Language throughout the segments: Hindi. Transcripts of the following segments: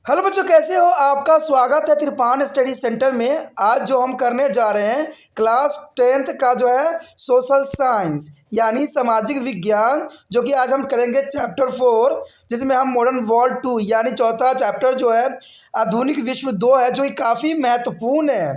हेलो बच्चों, कैसे हो? आपका स्वागत है त्रिपान स्टडी सेंटर में। आज जो हम करने जा रहे हैं क्लास 10th का जो है सोशल साइंस यानी सामाजिक विज्ञान, जो कि आज हम करेंगे चैप्टर 4, जिसमें हम मॉडर्न वर्ल्ड 2 यानी चौथा चैप्टर जो है आधुनिक विश्व 2 है, जो कि काफ़ी महत्वपूर्ण है।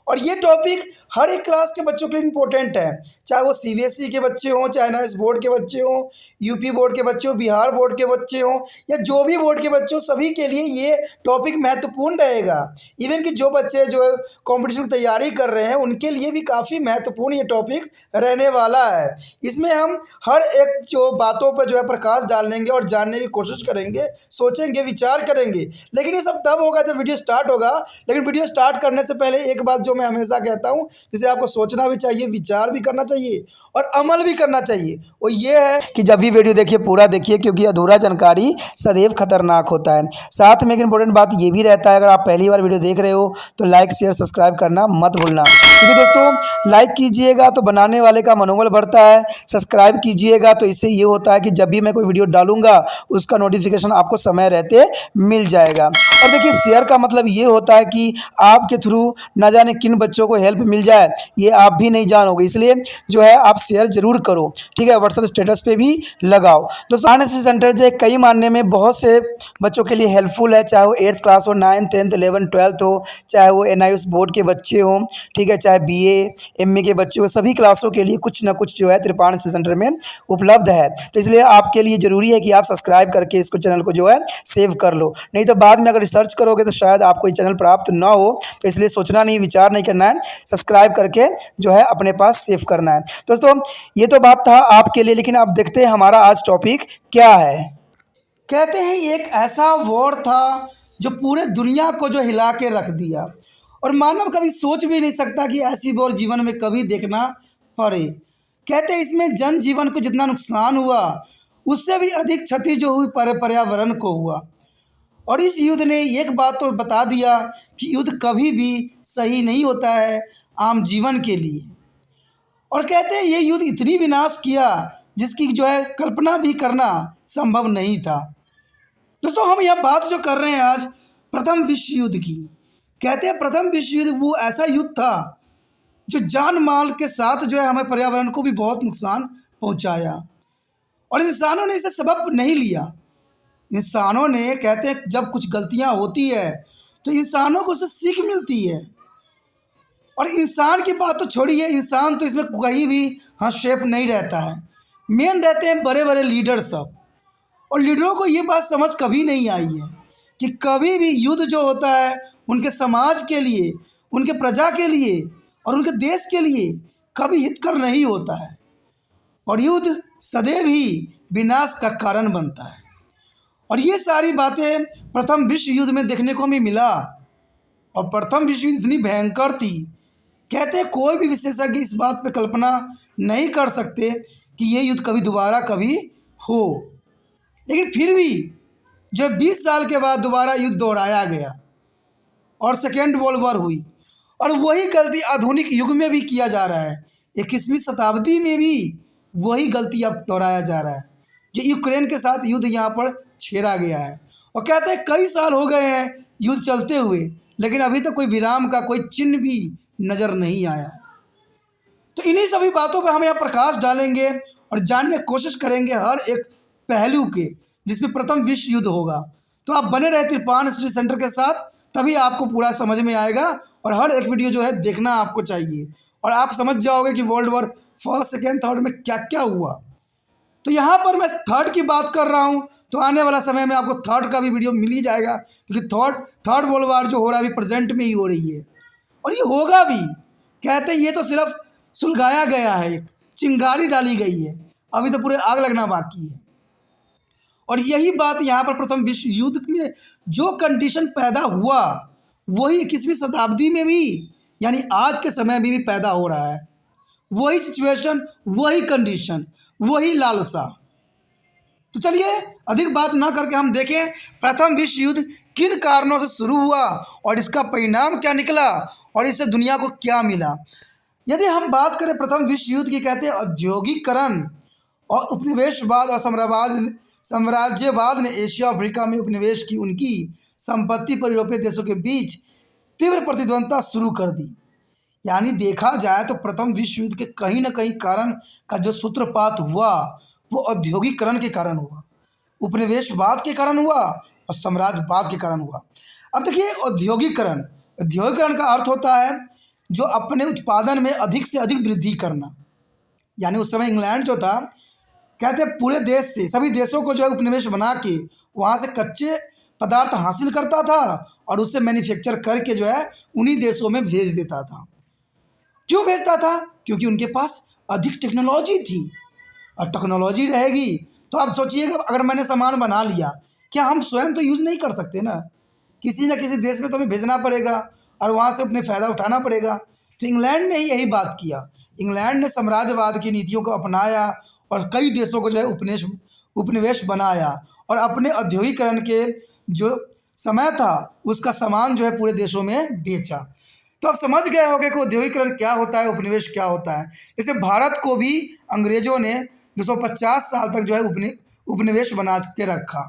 और ये टॉपिक हर एक क्लास के बच्चों के लिए इम्पोर्टेंट है, चाहे वो सीबीएसई के बच्चे हों, चाहे एनआईएस बोर्ड के बच्चे हों, यूपी बोर्ड के बच्चे हों, बिहार बोर्ड के बच्चे हों, या जो भी बोर्ड के बच्चे हों, सभी के लिए ये टॉपिक महत्वपूर्ण रहेगा। इवन कि जो बच्चे जो है कॉम्पिटिशन की तैयारी कर रहे हैं, उनके लिए भी काफ़ी महत्वपूर्ण ये टॉपिक रहने वाला है। इसमें हम हर एक जो बातों पर जो है प्रकाश डालेंगे और जानने की कोशिश करेंगे, सोचेंगे, विचार करेंगे। लेकिन ये सब तब होगा जब वीडियो स्टार्ट होगा। लेकिन वीडियो स्टार्ट करने से पहले एक बात जो मैं हमेशा कहता हूँ, जिसे आपको सोचना भी चाहिए, विचार भी करना चाहिए और अमल भी करना चाहिए, वो ये है कि जब भी वीडियो देखिए पूरा देखिए, क्योंकि अधूरा जानकारी सदैव खतरनाक होता है। साथ में एक इंपॉर्टेंट बात ये भी रहता है, अगर आप पहली बार वीडियो देख रहे हो तो लाइक शेयर सब्सक्राइब करना मत भूलना, क्योंकि दोस्तों लाइक कीजिएगा तो बनाने वाले का मनोबल बढ़ता है, सब्सक्राइब कीजिएगा तो इससे ये होता है कि जब भी मैं कोई वीडियो डालूंगा उसका नोटिफिकेशन आपको समय रहते मिल जाएगा। और देखिए, शेयर का मतलब ये होता है कि आपके थ्रू ना जाने किन बच्चों को हेल्प मिल जाए, ये आप भी नहीं जानोगे। इसलिए जो है आप शेयर जरूर करो, ठीक है। व्हाट्सएप स्टेटस पे भी लगाओ। दोस्तों एनएसएस सेंटर जो कई मानने में बहुत से बच्चों के लिए हेल्पफुल है, चाहे वो 8th क्लास हो, 9th 10th 11th 12th हो, चाहे वो एनआईएस बोर्ड के बच्चे हों, ठीक है, चाहे बीए एमए के बच्चे हो, सभी क्लासों के लिए कुछ ना कुछ जो है त्रिपान एनएसएस सेंटर में उपलब्ध है। तो इसलिए आपके लिए ज़रूरी है कि आप सब्सक्राइब करके इसको चैनल को जो है सेव कर लो, नहीं तो बाद में अगर रिसर्च करोगे तो शायद आपको ये चैनल प्राप्त ना हो। तो इसलिए सोचना नहीं, विचार नहीं करना है, सब्सक्राइब करके जो है अपने पास सेव करना है। दोस्तों ये तो बात था आपके लिए, लेकिन अब देखते हैं हमारा आज टॉपिक क्या है। कहते हैं एक ऐसा वॉर था जो पूरे दुनिया को जो हिला के रख दिया, और मानव कभी सोच भी नहीं सकता कि ऐसी वॉर जीवन में कभी देखना पड़े। कहते हैं इसमें जनजीवन को जितना नुकसान हुआ, उससे भी अधिक क्षति जो हुई पर्यावरण को हुआ। और इस युद्ध ने एक बात तो बता दिया कि युद्ध कभी भी सही नहीं होता है आम जीवन के लिए। और कहते हैं ये युद्ध इतनी विनाश किया जिसकी जो है कल्पना भी करना संभव नहीं था। दोस्तों हम यह बात जो कर रहे हैं आज प्रथम विश्व युद्ध की। कहते हैं प्रथम विश्व युद्ध वो ऐसा युद्ध था जो जान माल के साथ जो है हमें पर्यावरण को भी बहुत नुकसान पहुंचाया, और इंसानों ने इसे सबक नहीं लिया। इंसानों ने, कहते हैं जब कुछ गलतियां होती है तो इंसानों को उससे सीख मिलती है। और इंसान की बात तो छोड़िए, इंसान तो इसमें कहीं भी हस्तक्षेप नहीं रहता है, मेन रहते हैं बड़े बड़े लीडर सब। और लीडरों को ये बात समझ कभी नहीं आई है कि कभी भी युद्ध जो होता है उनके समाज के लिए, उनके प्रजा के लिए और उनके देश के लिए कभी हितकर नहीं होता है, और युद्ध सदैव ही विनाश का कारण बनता है। और ये सारी बातें प्रथम विश्व युद्ध में देखने को हमें मिला। और प्रथम विश्व युद्ध इतनी भयंकर थी, कहते हैं कोई भी विशेषज्ञ इस बात पे कल्पना नहीं कर सकते कि ये युद्ध कभी दोबारा कभी हो। लेकिन फिर भी जो 20 साल के बाद दोबारा युद्ध दोहराया गया और सेकेंड वर्ल्ड वॉर हुई, और वही गलती आधुनिक युग में भी किया जा रहा है। 21वीं शताब्दी में भी वही गलती अब दोहराया जा रहा है, जो यूक्रेन के साथ युद्ध यहाँ पर छेड़ा गया है। और कहते हैं कई साल हो गए हैं युद्ध चलते हुए, लेकिन अभी तक कोई विराम का कोई चिन्ह भी नज़र नहीं आया। तो इन्हीं सभी बातों पर हम यहाँ प्रकाश डालेंगे और जानने की कोशिश करेंगे हर एक पहलू के, जिसमें प्रथम विश्व युद्ध होगा। तो आप बने रहे त्रिपान स्टडी सेंटर के साथ, तभी आपको पूरा समझ में आएगा। और हर एक वीडियो जो है देखना आपको चाहिए, और आप समझ जाओगे कि world war first second third में क्या क्या हुआ। तो यहाँ पर मैं थर्ड की बात कर रहा हूँ, तो आने वाला समय में आपको थर्ड का भी वीडियो मिल ही जाएगा, क्योंकि थर्ड वर्ल्ड वॉर जो हो रहा है अभी प्रेजेंट में ही हो रही है, और ये होगा भी। कहते हैं ये तो सिर्फ सुलगाया गया है, एक चिंगारी डाली गई है, अभी तो पूरे आग लगना बाकी है। और यही बात यहाँ पर प्रथम विश्व युद्ध में जो कंडीशन पैदा हुआ, वही 21वीं शताब्दी में भी यानी आज के समय में भी पैदा हो रहा है। वही सिचुएशन, वही कंडीशन, वही लालसा। तो चलिए अधिक बात ना करके हम देखें प्रथम विश्व युद्ध किन कारणों से शुरू हुआ और इसका परिणाम क्या निकला और इससे दुनिया को क्या मिला। यदि हम बात करें प्रथम विश्व युद्ध की, कहते हैं औद्योगिकरण और उपनिवेशवाद और साम्राज्यवाद ने एशिया अफ्रीका में उपनिवेश की उनकी संपत्ति पर यूरोपीय देशों के बीच तीव्र प्रतिद्वंदता शुरू कर दी। यानी देखा जाए तो प्रथम विश्व युद्ध के कहीं ना कहीं कारण का जो सूत्रपात हुआ वो औद्योगिकरण के कारण हुआ, उपनिवेशवाद के कारण हुआ और साम्राज्यवाद के कारण हुआ। अब देखिए औद्योगिकरण, औद्योगिकरण का अर्थ होता है जो अपने उत्पादन में अधिक से अधिक वृद्धि करना। यानी उस समय इंग्लैंड जो था, कहते हैं पूरे देश से सभी देशों को जो है उपनिवेश बना के वहाँ से कच्चे पदार्थ हासिल करता था और उससे मैन्युफैक्चर करके जो है उन्हीं देशों में भेज देता था। क्यों भेजता था? क्योंकि उनके पास अधिक टेक्नोलॉजी थी, और टेक्नोलॉजी रहेगी तो आप सोचिएगा अगर मैंने सामान बना लिया, क्या हम स्वयं तो यूज़ नहीं कर सकते ना, किसी न किसी देश में तो हमें भेजना पड़ेगा और वहाँ से अपने फ़ायदा उठाना पड़ेगा। तो इंग्लैंड ने ही यही बात किया। इंग्लैंड ने साम्राज्यवाद की नीतियों को अपनाया और कई देशों को जो है उपनिवेश बनाया और अपने औद्योगिकरण के जो समय था उसका सामान जो है पूरे देशों में बेचा। तो आप समझ गए होंगे कि औद्योगिकरण क्या होता है, उपनिवेश क्या होता है। जैसे भारत को भी अंग्रेज़ों ने 250 साल तक जो है उपनिवेश बना के रखा,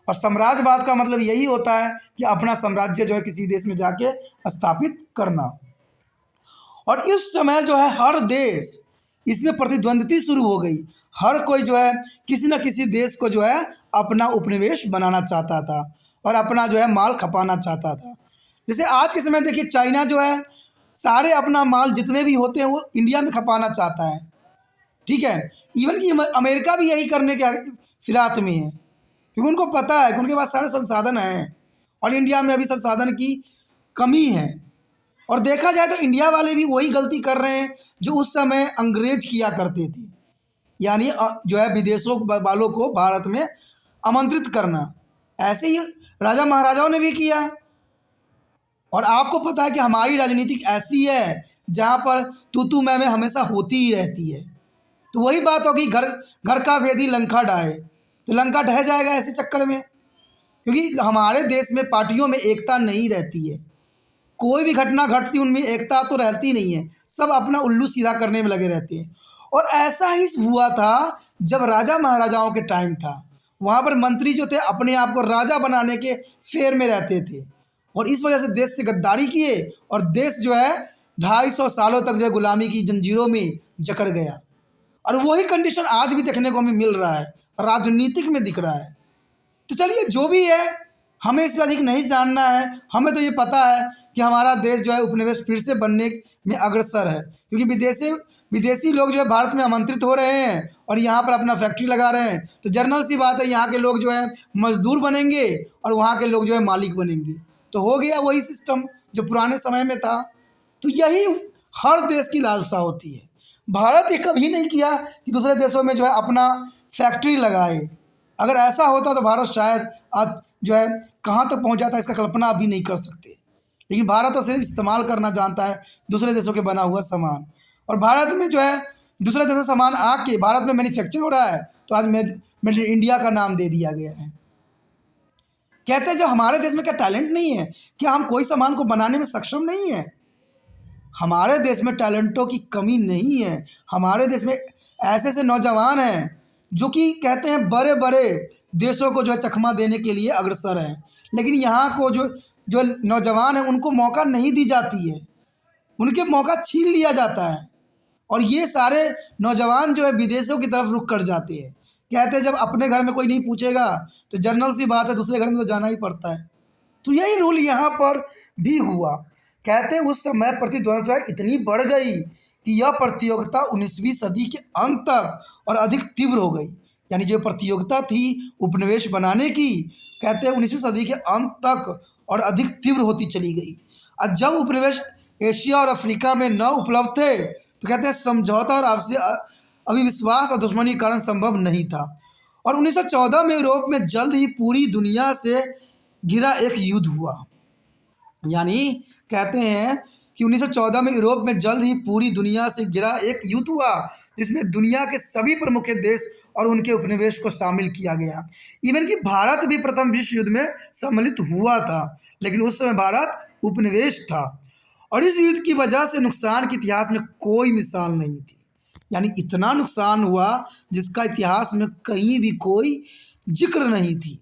और साम्राज्यवाद का मतलब यही होता है कि अपना साम्राज्य जो है किसी देश में जाके स्थापित करना। और इस समय जो है हर देश इसमें प्रतिद्वंद्विता शुरू हो गई। हर कोई जो है किसी न किसी देश को जो है अपना उपनिवेश बनाना चाहता था और अपना जो है माल खपाना चाहता था। जैसे आज के समय देखिए चाइना जो है सारे अपना माल जितने भी होते हैं वो इंडिया में खपाना चाहता है, ठीक है। इवन कि अमेरिका भी यही करने के फिराक में है, क्योंकि उनको पता है कि उनके पास सारे संसाधन हैं और इंडिया में अभी संसाधन की कमी है। और देखा जाए तो इंडिया वाले भी वही गलती कर रहे हैं जो उस समय अंग्रेज किया करते थे, यानी जो है विदेशों वालों को भारत में आमंत्रित करना। ऐसे ही राजा महाराजाओं ने भी किया। और आपको पता है कि हमारी राजनीति ऐसी है जहाँ पर तू मैं हमेशा होती ही रहती है। तो वही बात होगी, घर घर का भेदी लंका ढाए, तो लंका ढह जाएगा ऐसे चक्कर में, क्योंकि हमारे देश में पार्टियों में एकता नहीं रहती है। कोई भी घटना घटती उनमें एकता तो रहती नहीं है, सब अपना उल्लू सीधा करने में लगे रहते हैं। और ऐसा ही हुआ था जब राजा महाराजाओं के टाइम था, वहाँ पर मंत्री जो थे अपने आप को राजा बनाने के फेर में रहते थे और इस वजह से देश से गद्दारी किए और देश जो है 250 सालों तक जो है गुलामी की जंजीरों में जकड़ गया। और वही कंडीशन आज भी देखने को हमें मिल रहा है, राजनीतिक में दिख रहा है। तो चलिए जो भी है, हमें इस पर अधिक नहीं जानना है। हमें तो ये पता है कि हमारा देश जो है उपनिवेश फिर से बनने में अग्रसर है, क्योंकि विदेशी लोग जो है भारत में आमंत्रित हो रहे हैं और यहाँ पर अपना फैक्ट्री लगा रहे हैं। तो जर्नल सी बात है, यहाँ के लोग जो है मजदूर बनेंगे और वहाँ के लोग जो है मालिक बनेंगे। तो हो गया वही सिस्टम जो पुराने समय में था। तो यही हर देश की लालसा होती है। भारत ये कभी नहीं किया कि दूसरे देशों में जो है अपना फैक्ट्री लगाए। अगर ऐसा होता तो भारत शायद आज जो है कहाँ तक पहुँच जाता, इसका कल्पना अभी नहीं कर सकते। लेकिन भारत तो सिर्फ इस्तेमाल करना जानता है दूसरे देशों के बना हुआ सामान। और भारत में जो है दूसरे देशों से सामान आके भारत में मैन्युफैक्चर हो रहा है, तो आज मेड इन इंडिया का नाम दे दिया गया है। कहते हैं जब हमारे देश में क्या टैलेंट नहीं है, क्या हम कोई सामान को बनाने में सक्षम नहीं है? हमारे देश में टैलेंटों की कमी नहीं है। हमारे देश में ऐसे ऐसे नौजवान हैं जो कि कहते हैं बड़े बड़े देशों को जो है चकमा देने के लिए अग्रसर हैं, लेकिन यहाँ को जो जो नौजवान हैं उनको मौका नहीं दी जाती है, उनके मौका छीन लिया जाता है। और ये सारे नौजवान जो है विदेशों की तरफ रुख कर जाते हैं। कहते हैं जब अपने घर में कोई नहीं पूछेगा तो जनरल सी बात है दूसरे घर में तो जाना ही पड़ता है। तो यही रूल यहाँ पर भी हुआ। कहते हैं उस समय प्रतिद्वंद्विता इतनी बढ़ गई कि यह प्रतियोगिता 19वीं सदी के अंत तक और अधिक तीव्र हो गई। यानी जो प्रतियोगिता थी उपनिवेश बनाने की, कहते हैं 19वीं सदी के अंत तक और अधिक तीव्र होती चली गई। और जब उपनिवेश एशिया और अफ्रीका में न उपलब्ध थे तो कहते हैं समझौता और आपसी अविश्वास और दुश्मनी के कारण संभव नहीं था। और 1914 में यूरोप में जल्द ही पूरी दुनिया से घिरा एक युद्ध हुआ। यानी कहते हैं कि 1914 में यूरोप में जल्द ही पूरी दुनिया से घिरा एक युद्ध हुआ जिसमें दुनिया के सभी प्रमुख देश और उनके उपनिवेश को शामिल किया गया। इवन कि भारत भी प्रथम विश्व युद्ध में सम्मिलित हुआ था, लेकिन उस समय भारत उपनिवेश था। और इस युद्ध की वजह से नुकसान के इतिहास में कोई मिसाल नहीं थी। यानी इतना नुकसान हुआ जिसका इतिहास में कहीं भी कोई जिक्र नहीं थी।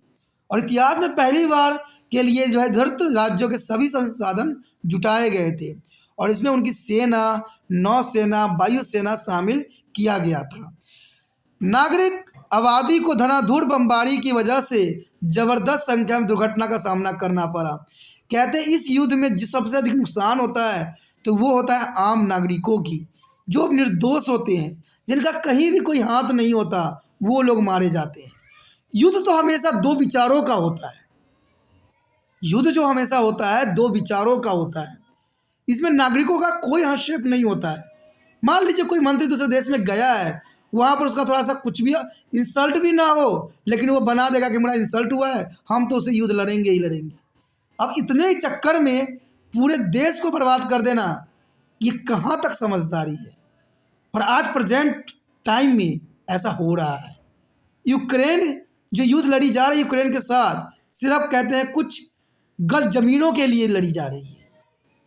और इतिहास में पहली बार के लिए जो है धृत राज्यों के सभी संसाधन जुटाए गए थे और इसमें उनकी सेना, नौसेना, वायुसेना शामिल किया गया था। नागरिक आबादी को धनाधूर बमबारी की वजह से जबरदस्त संख्या में दुर्घटना का सामना करना पड़ा। कहते हैं इस युद्ध में जिस सबसे अधिक नुकसान होता है तो वो होता है आम नागरिकों की, जो निर्दोष होते हैं, जिनका कहीं भी कोई हाथ नहीं होता, वो लोग मारे जाते हैं। युद्ध तो हमेशा दो विचारों का होता है। युद्ध जो हमेशा होता है दो विचारों का होता है। इसमें नागरिकों का कोई हस्तक्षेप नहीं होता है। मान लीजिए कोई मंत्री दूसरे देश में गया है, वहाँ पर उसका थोड़ा सा कुछ भी इंसल्ट भी ना हो, लेकिन वो बना देगा कि मेरा इंसल्ट हुआ है, हम तो उसे युद्ध लड़ेंगे ही लड़ेंगे। अब इतने ही चक्कर में पूरे देश को बर्बाद कर देना, ये कहाँ तक समझदारी है। और आज प्रेजेंट टाइम में ऐसा हो रहा है। यूक्रेन जो युद्ध लड़ी जा रही है यूक्रेन के साथ, सिर्फ कहते हैं कुछ गज ज़मीनों के लिए लड़ी जा रही है,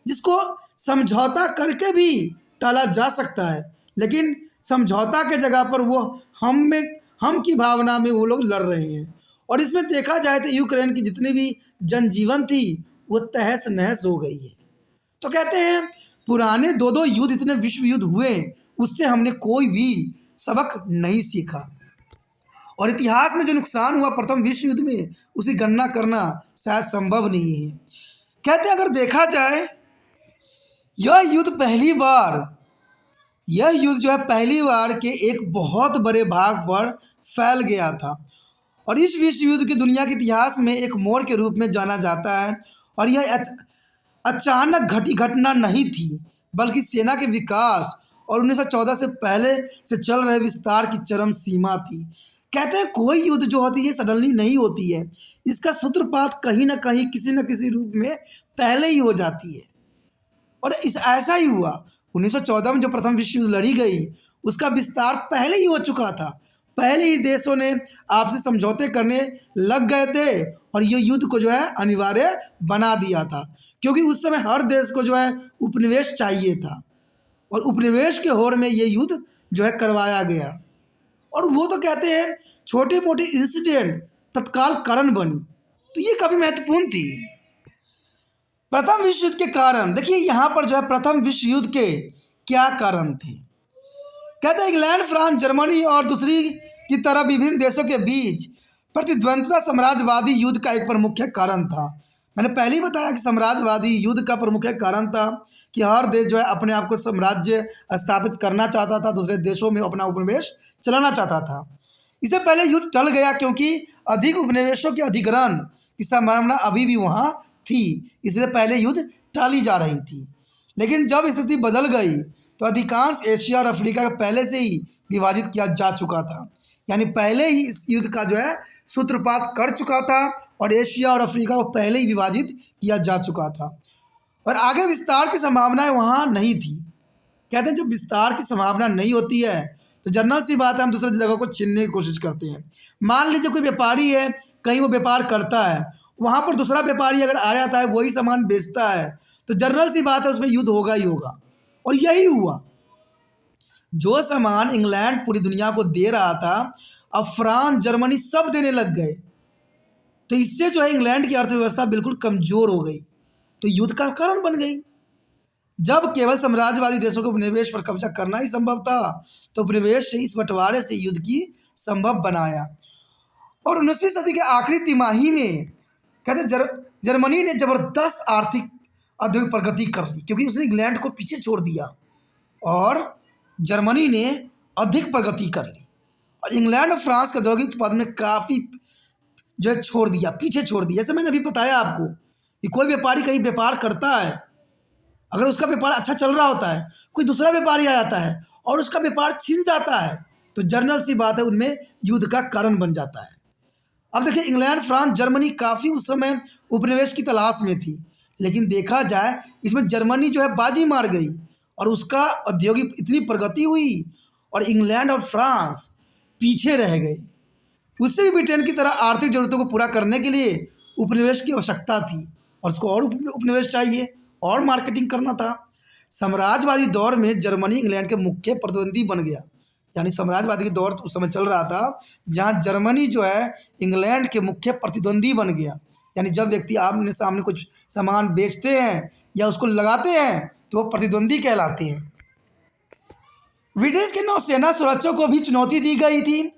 जिसको समझौता करके भी टाला जा सकता है, लेकिन समझौता के जगह पर वो हम की भावना में वो लोग लड़ रहे हैं। और इसमें देखा जाए तो यूक्रेन की जितनी भी जनजीवन थी वो तहस नहस हो गई है। तो कहते हैं पुराने दो दो युद्ध, इतने विश्व युद्ध हुए, उससे हमने कोई भी सबक नहीं सीखा। और इतिहास में जो नुकसान हुआ प्रथम विश्व युद्ध में, उसी गणना करना शायद संभव नहीं है। कहते हैं अगर देखा जाए यह युद्ध जो है पहली बार के एक बहुत बड़े भाग पर फैल गया था और इस विश्व युद्ध की दुनिया के इतिहास में एक मोड़ के रूप में जाना जाता है। और यह अचानक घटी घटना नहीं थी, बल्कि सेना के विकास और 1914 से पहले से चल रहे विस्तार की चरम सीमा थी। कहते हैं कोई युद्ध जो होती है सडनली नहीं होती है, इसका सूत्रपात कहीं ना कहीं किसी न किसी रूप में पहले ही हो जाती है। और ऐसा ही हुआ 1914 में जो प्रथम विश्व युद्ध लड़ी गई, उसका विस्तार पहले ही हो चुका था। पहले ही देशों ने आपसी समझौते करने लग गए थे और ये युद्ध को जो है अनिवार्य बना दिया था, क्योंकि उस समय हर देश को जो है उपनिवेश चाहिए था और उपनिवेश के होड़ में ये युद्ध जो है करवाया गया। और वो तो कहते हैं छोटे मोटे इंसिडेंट तत्काल कारण बनी, तो ये काफ़ी महत्वपूर्ण थी। प्रथम विश्व युद्ध के कारण देखिए यहाँ पर जो है प्रथम विश्व युद्ध के क्या कारण थे। कहते हैं इंग्लैंड, फ्रांस, जर्मनी और दूसरी की तरह विभिन्न देशों के बीच प्रतिद्वंद्विता साम्राज्यवादी युद्ध का एक प्रमुख कारण था। मैंने पहले ही बताया कि साम्राज्यवादी युद्ध का प्रमुख कारण था कि हर देश जो है अपने आप को साम्राज्य स्थापित करना चाहता था, दूसरे देशों में अपना उपनिवेश चलाना चाहता था। इससे पहले युद्ध टल गया क्योंकि अधिक उपनिवेशों के अधिग्रहण की संभावना अभी भी वहाँ थी, इसलिए पहले युद्ध टाली जा रही थी। लेकिन जब स्थिति बदल गई तो अधिकांश एशिया और अफ्रीका को पहले से ही विभाजित किया जा चुका था, यानी पहले ही इस युद्ध का जो है सूत्रपात कर चुका था और एशिया और अफ्रीका को पहले ही विभाजित किया जा चुका था और आगे विस्तार की संभावनाएं वहाँ नहीं थी। कहते हैं जब विस्तार की संभावना नहीं होती है तो जनरल सी बात है हम दूसरे जगह को छीनने की कोशिश करते हैं। मान लीजिए कोई व्यापारी है, कहीं वो व्यापार करता है, वहाँ पर दूसरा व्यापारी अगर आ जाता है वही सामान बेचता है, तो जनरल सी बात है उसमें युद्ध होगा ही होगा। और यही हुआ, जो सामान इंग्लैंड पूरी दुनिया को दे रहा था अब फ्रांस, जर्मनी सब देने लग गए, तो इससे जो है इंग्लैंड की अर्थव्यवस्था बिल्कुल कमज़ोर हो गई, तो युद्ध का कारण बन गई। जब केवल साम्राज्यवादी देशों के उपनिवेश पर कब्जा करना ही संभव था तो उपनिवेश से इस बंटवारे से युद्ध की संभव बनाया। और 19वीं सदी के आखिरी तिमाही में कहते जर्मनी ने ज़बरदस्त आर्थिक औद्योगिक प्रगति कर ली, क्योंकि उसने इंग्लैंड को पीछे छोड़ दिया और जर्मनी ने अधिक प्रगति कर ली और इंग्लैंड और फ्रांस के औद्योगिक उत्पादन ने काफ़ी जो है छोड़ दिया, पीछे छोड़ दिया। जैसे मैंने अभी बताया आपको कि कोई व्यापारी कहीं व्यापार करता है, अगर उसका व्यापार अच्छा चल रहा होता है, कोई दूसरा व्यापारी आ जाता है और उसका व्यापार छीन जाता है, तो जनरल सी बात है उनमें युद्ध का कारण बन जाता है। अब देखिए इंग्लैंड, फ्रांस, जर्मनी काफ़ी उस समय उपनिवेश की तलाश में थी, लेकिन देखा जाए इसमें जर्मनी जो है बाजी मार गई और उसका औद्योगिक इतनी प्रगति हुई और इंग्लैंड और फ्रांस पीछे रह गए। उससे भी ब्रिटेन की तरह आर्थिक ज़रूरतों को पूरा करने के लिए उपनिवेश की आवश्यकता थी और उसको और उपनिवेश चाहिए और मार्केटिंग करना था। साम्राज्यवादी दौर में जर्मनी इंग्लैंड के मुख्य प्रतिद्वंदी बन गया, यानी साम्राज्यवादी का दौर उस समय चल रहा था जहां जर्मनी जो है इंग्लैंड के मुख्य प्रतिद्वंदी बन गया, यानी जब व्यक्ति आमने सामने कुछ सामान बेचते हैं या उसको लगाते हैं तो वो प्रतिद्वंदी कहलाते हैं। ब्रिटिश की नौसेना सुरक्षा को भी चुनौती दी गई थी।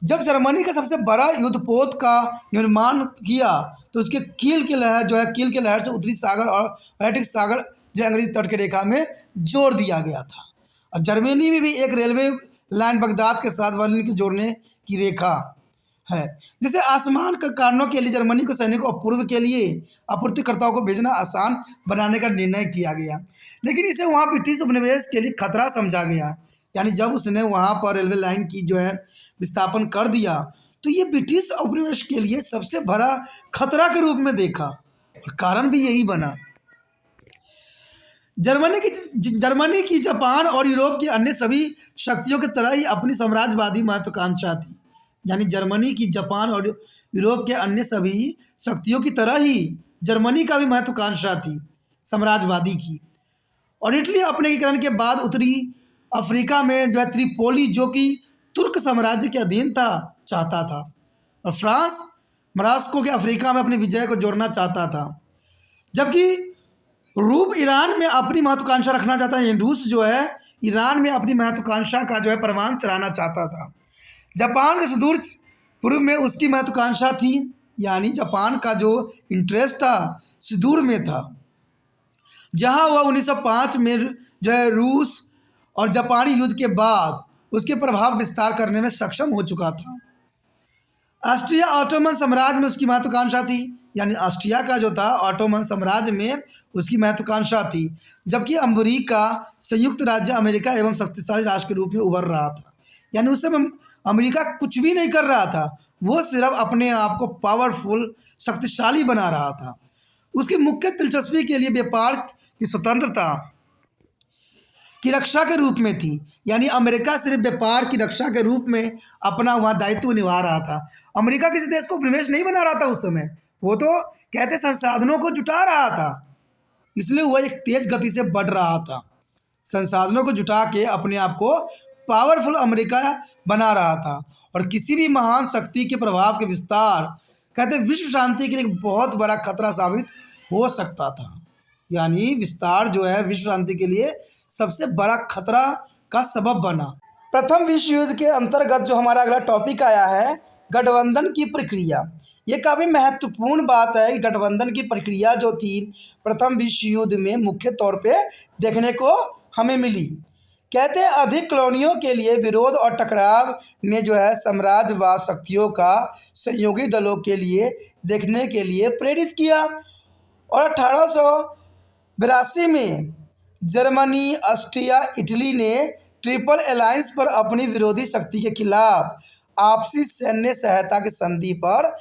जब जर्मनी का सबसे बड़ा युद्धपोत का निर्माण किया तो उसके कील की लहर जो है कील की लहर से उत्तरी सागर और अटलांटिक सागर जो अंग्रेजी तट की रेखा में जोड़ दिया गया था। और जर्मनी में भी एक रेलवे लाइन बगदाद के साथ बर्लिन को जोड़ने की रेखा है, जिसे आसमान के कारणों के लिए जर्मनी को सैनिकों और पूर्व के लिए आपूर्तिकर्ताओं को भेजना आसान बनाने का निर्णय किया गया, लेकिन इसे वहाँ ब्रिटिश उपनिवेश के लिए खतरा समझा गया। यानी जब उसने वहाँ पर रेलवे लाइन की जो है विस्थापन कर दिया तो ये ब्रिटिश उपनिवेश के लिए सबसे बड़ा खतरा के रूप में देखा और कारण भी यही बना। जर्मनी की जापान और यूरोप की अन्य सभी शक्तियों की तरह ही अपनी साम्राज्यवादी महत्वाकांक्षा थी। यानी जर्मनी की जापान और यूरोप के अन्य सभी शक्तियों की तरह ही जर्मनी का भी महत्वाकांक्षा थी साम्राज्यवादी की। और इटली अपने एकीकरण के बाद उत्तरी अफ्रीका में जो है त्रिपोली जो कि तुर्क साम्राज्य के अधीन था चाहता था, और फ्रांस मोरक्को के अफ्रीका में अपनी विजय को जोड़ना चाहता था, जबकि रूस ईरान में अपनी महत्वाकांक्षा रखना चाहता है। रूस जो है ईरान में अपनी महत्वाकांक्षा का जो है परमाणु चलाना चाहता था। जापान के सुदूर पूर्व में उसकी महत्वाकांक्षा थी, यानी जापान का जो इंटरेस्ट था सुदूर में था, जहां वह 1905 में जो है रूस और जापानी युद्ध के बाद उसके प्रभाव विस्तार करने में सक्षम हो चुका था। ऑस्ट्रिया ऑटोमन साम्राज्य में उसकी महत्वाकांक्षा थी, यानी ऑस्ट्रिया का जो था ऑटोमन साम्राज्य में उसकी महत्वाकांक्षा थी, जबकि अमेरिका संयुक्त राज्य अमेरिका एवं शक्तिशाली राष्ट्र के रूप में उभर रहा था। यानी उस समय अमेरिका कुछ भी नहीं कर रहा था, वो सिर्फ अपने आप को पावरफुल शक्तिशाली बना रहा था। उसकी मुख्य दिलचस्पी के लिए व्यापार की स्वतंत्रता की रक्षा के रूप में थी। यानी अमेरिका सिर्फ व्यापार की रक्षा के रूप में अपना वहाँ दायित्व निभा रहा था। अमेरिका किसी देश को उपनिवेश नहीं बना रहा था उस समय, वो तो कहते संसाधनों को जुटा रहा था, इसलिए वह एक तेज गति से बढ़ रहा था। संसाधनों को जुटा के अपने आप को पावरफुल अमेरिका बना रहा था, और किसी भी महान शक्ति के प्रभाव के विस्तार कहते विश्व शांति के लिए एक बहुत बड़ा खतरा साबित हो सकता था। यानी विस्तार जो है विश्व शांति के लिए सबसे बड़ा खतरा का सबब बना। प्रथम विश्व युद्ध के अंतर्गत जो हमारा अगला टॉपिक आया है गठबंधन की प्रक्रिया। ये काफ़ी महत्वपूर्ण बात है कि गठबंधन की प्रक्रिया जो थी प्रथम विश्व युद्ध में मुख्य तौर पे देखने को हमें मिली। कहते हैं अधिक कॉलोनियों के लिए विरोध और टकराव ने जो है साम्राज्यवाद शक्तियों का सहयोगी दलों के लिए देखने के लिए प्रेरित किया, और 1882 में जर्मनी, ऑस्ट्रिया, इटली ने ट्रिपल अलायंस पर अपनी विरोधी शक्ति के खिलाफ आपसी सैन्य सहायता की संधि पर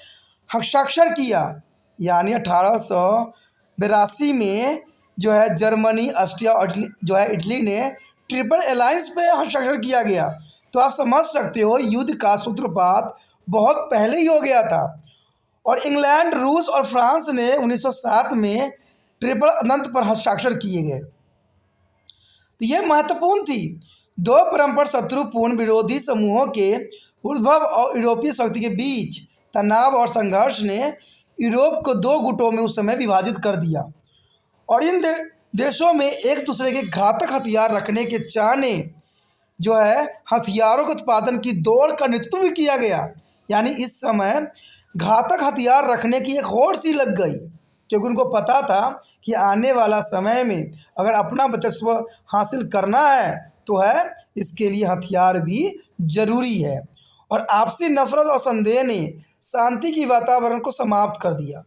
हस्ताक्षर किया। यानी 1882 में जो है जर्मनी, ऑस्ट्रिया और जो है इटली ने ट्रिपल अलायंस पे हस्ताक्षर किया गया। तो आप समझ सकते हो युद्ध का सूत्रपात बहुत पहले ही हो गया था, और इंग्लैंड, रूस और फ्रांस ने 1907 में ट्रिपल अनंत पर हस्ताक्षर किए गए। तो ये महत्वपूर्ण थी। दो परस्पर शत्रुपूर्ण विरोधी समूहों के उद्भव और यूरोपीय शक्ति के बीच तनाव और संघर्ष ने यूरोप को दो गुटों में उस समय विभाजित कर दिया, और इन देशों में एक दूसरे के घातक हथियार रखने के चाहने जो है हथियारों के उत्पादन की दौड़ का नेतृत्व भी किया गया। यानी इस समय घातक हथियार रखने की एक होड़ सी लग गई, क्योंकि उनको पता था कि आने वाला समय में अगर अपना वर्चस्व हासिल करना है तो है इसके लिए हथियार भी ज़रूरी है। और आपसी नफरत और संदेह ने शांति की वातावरण को समाप्त कर दिया,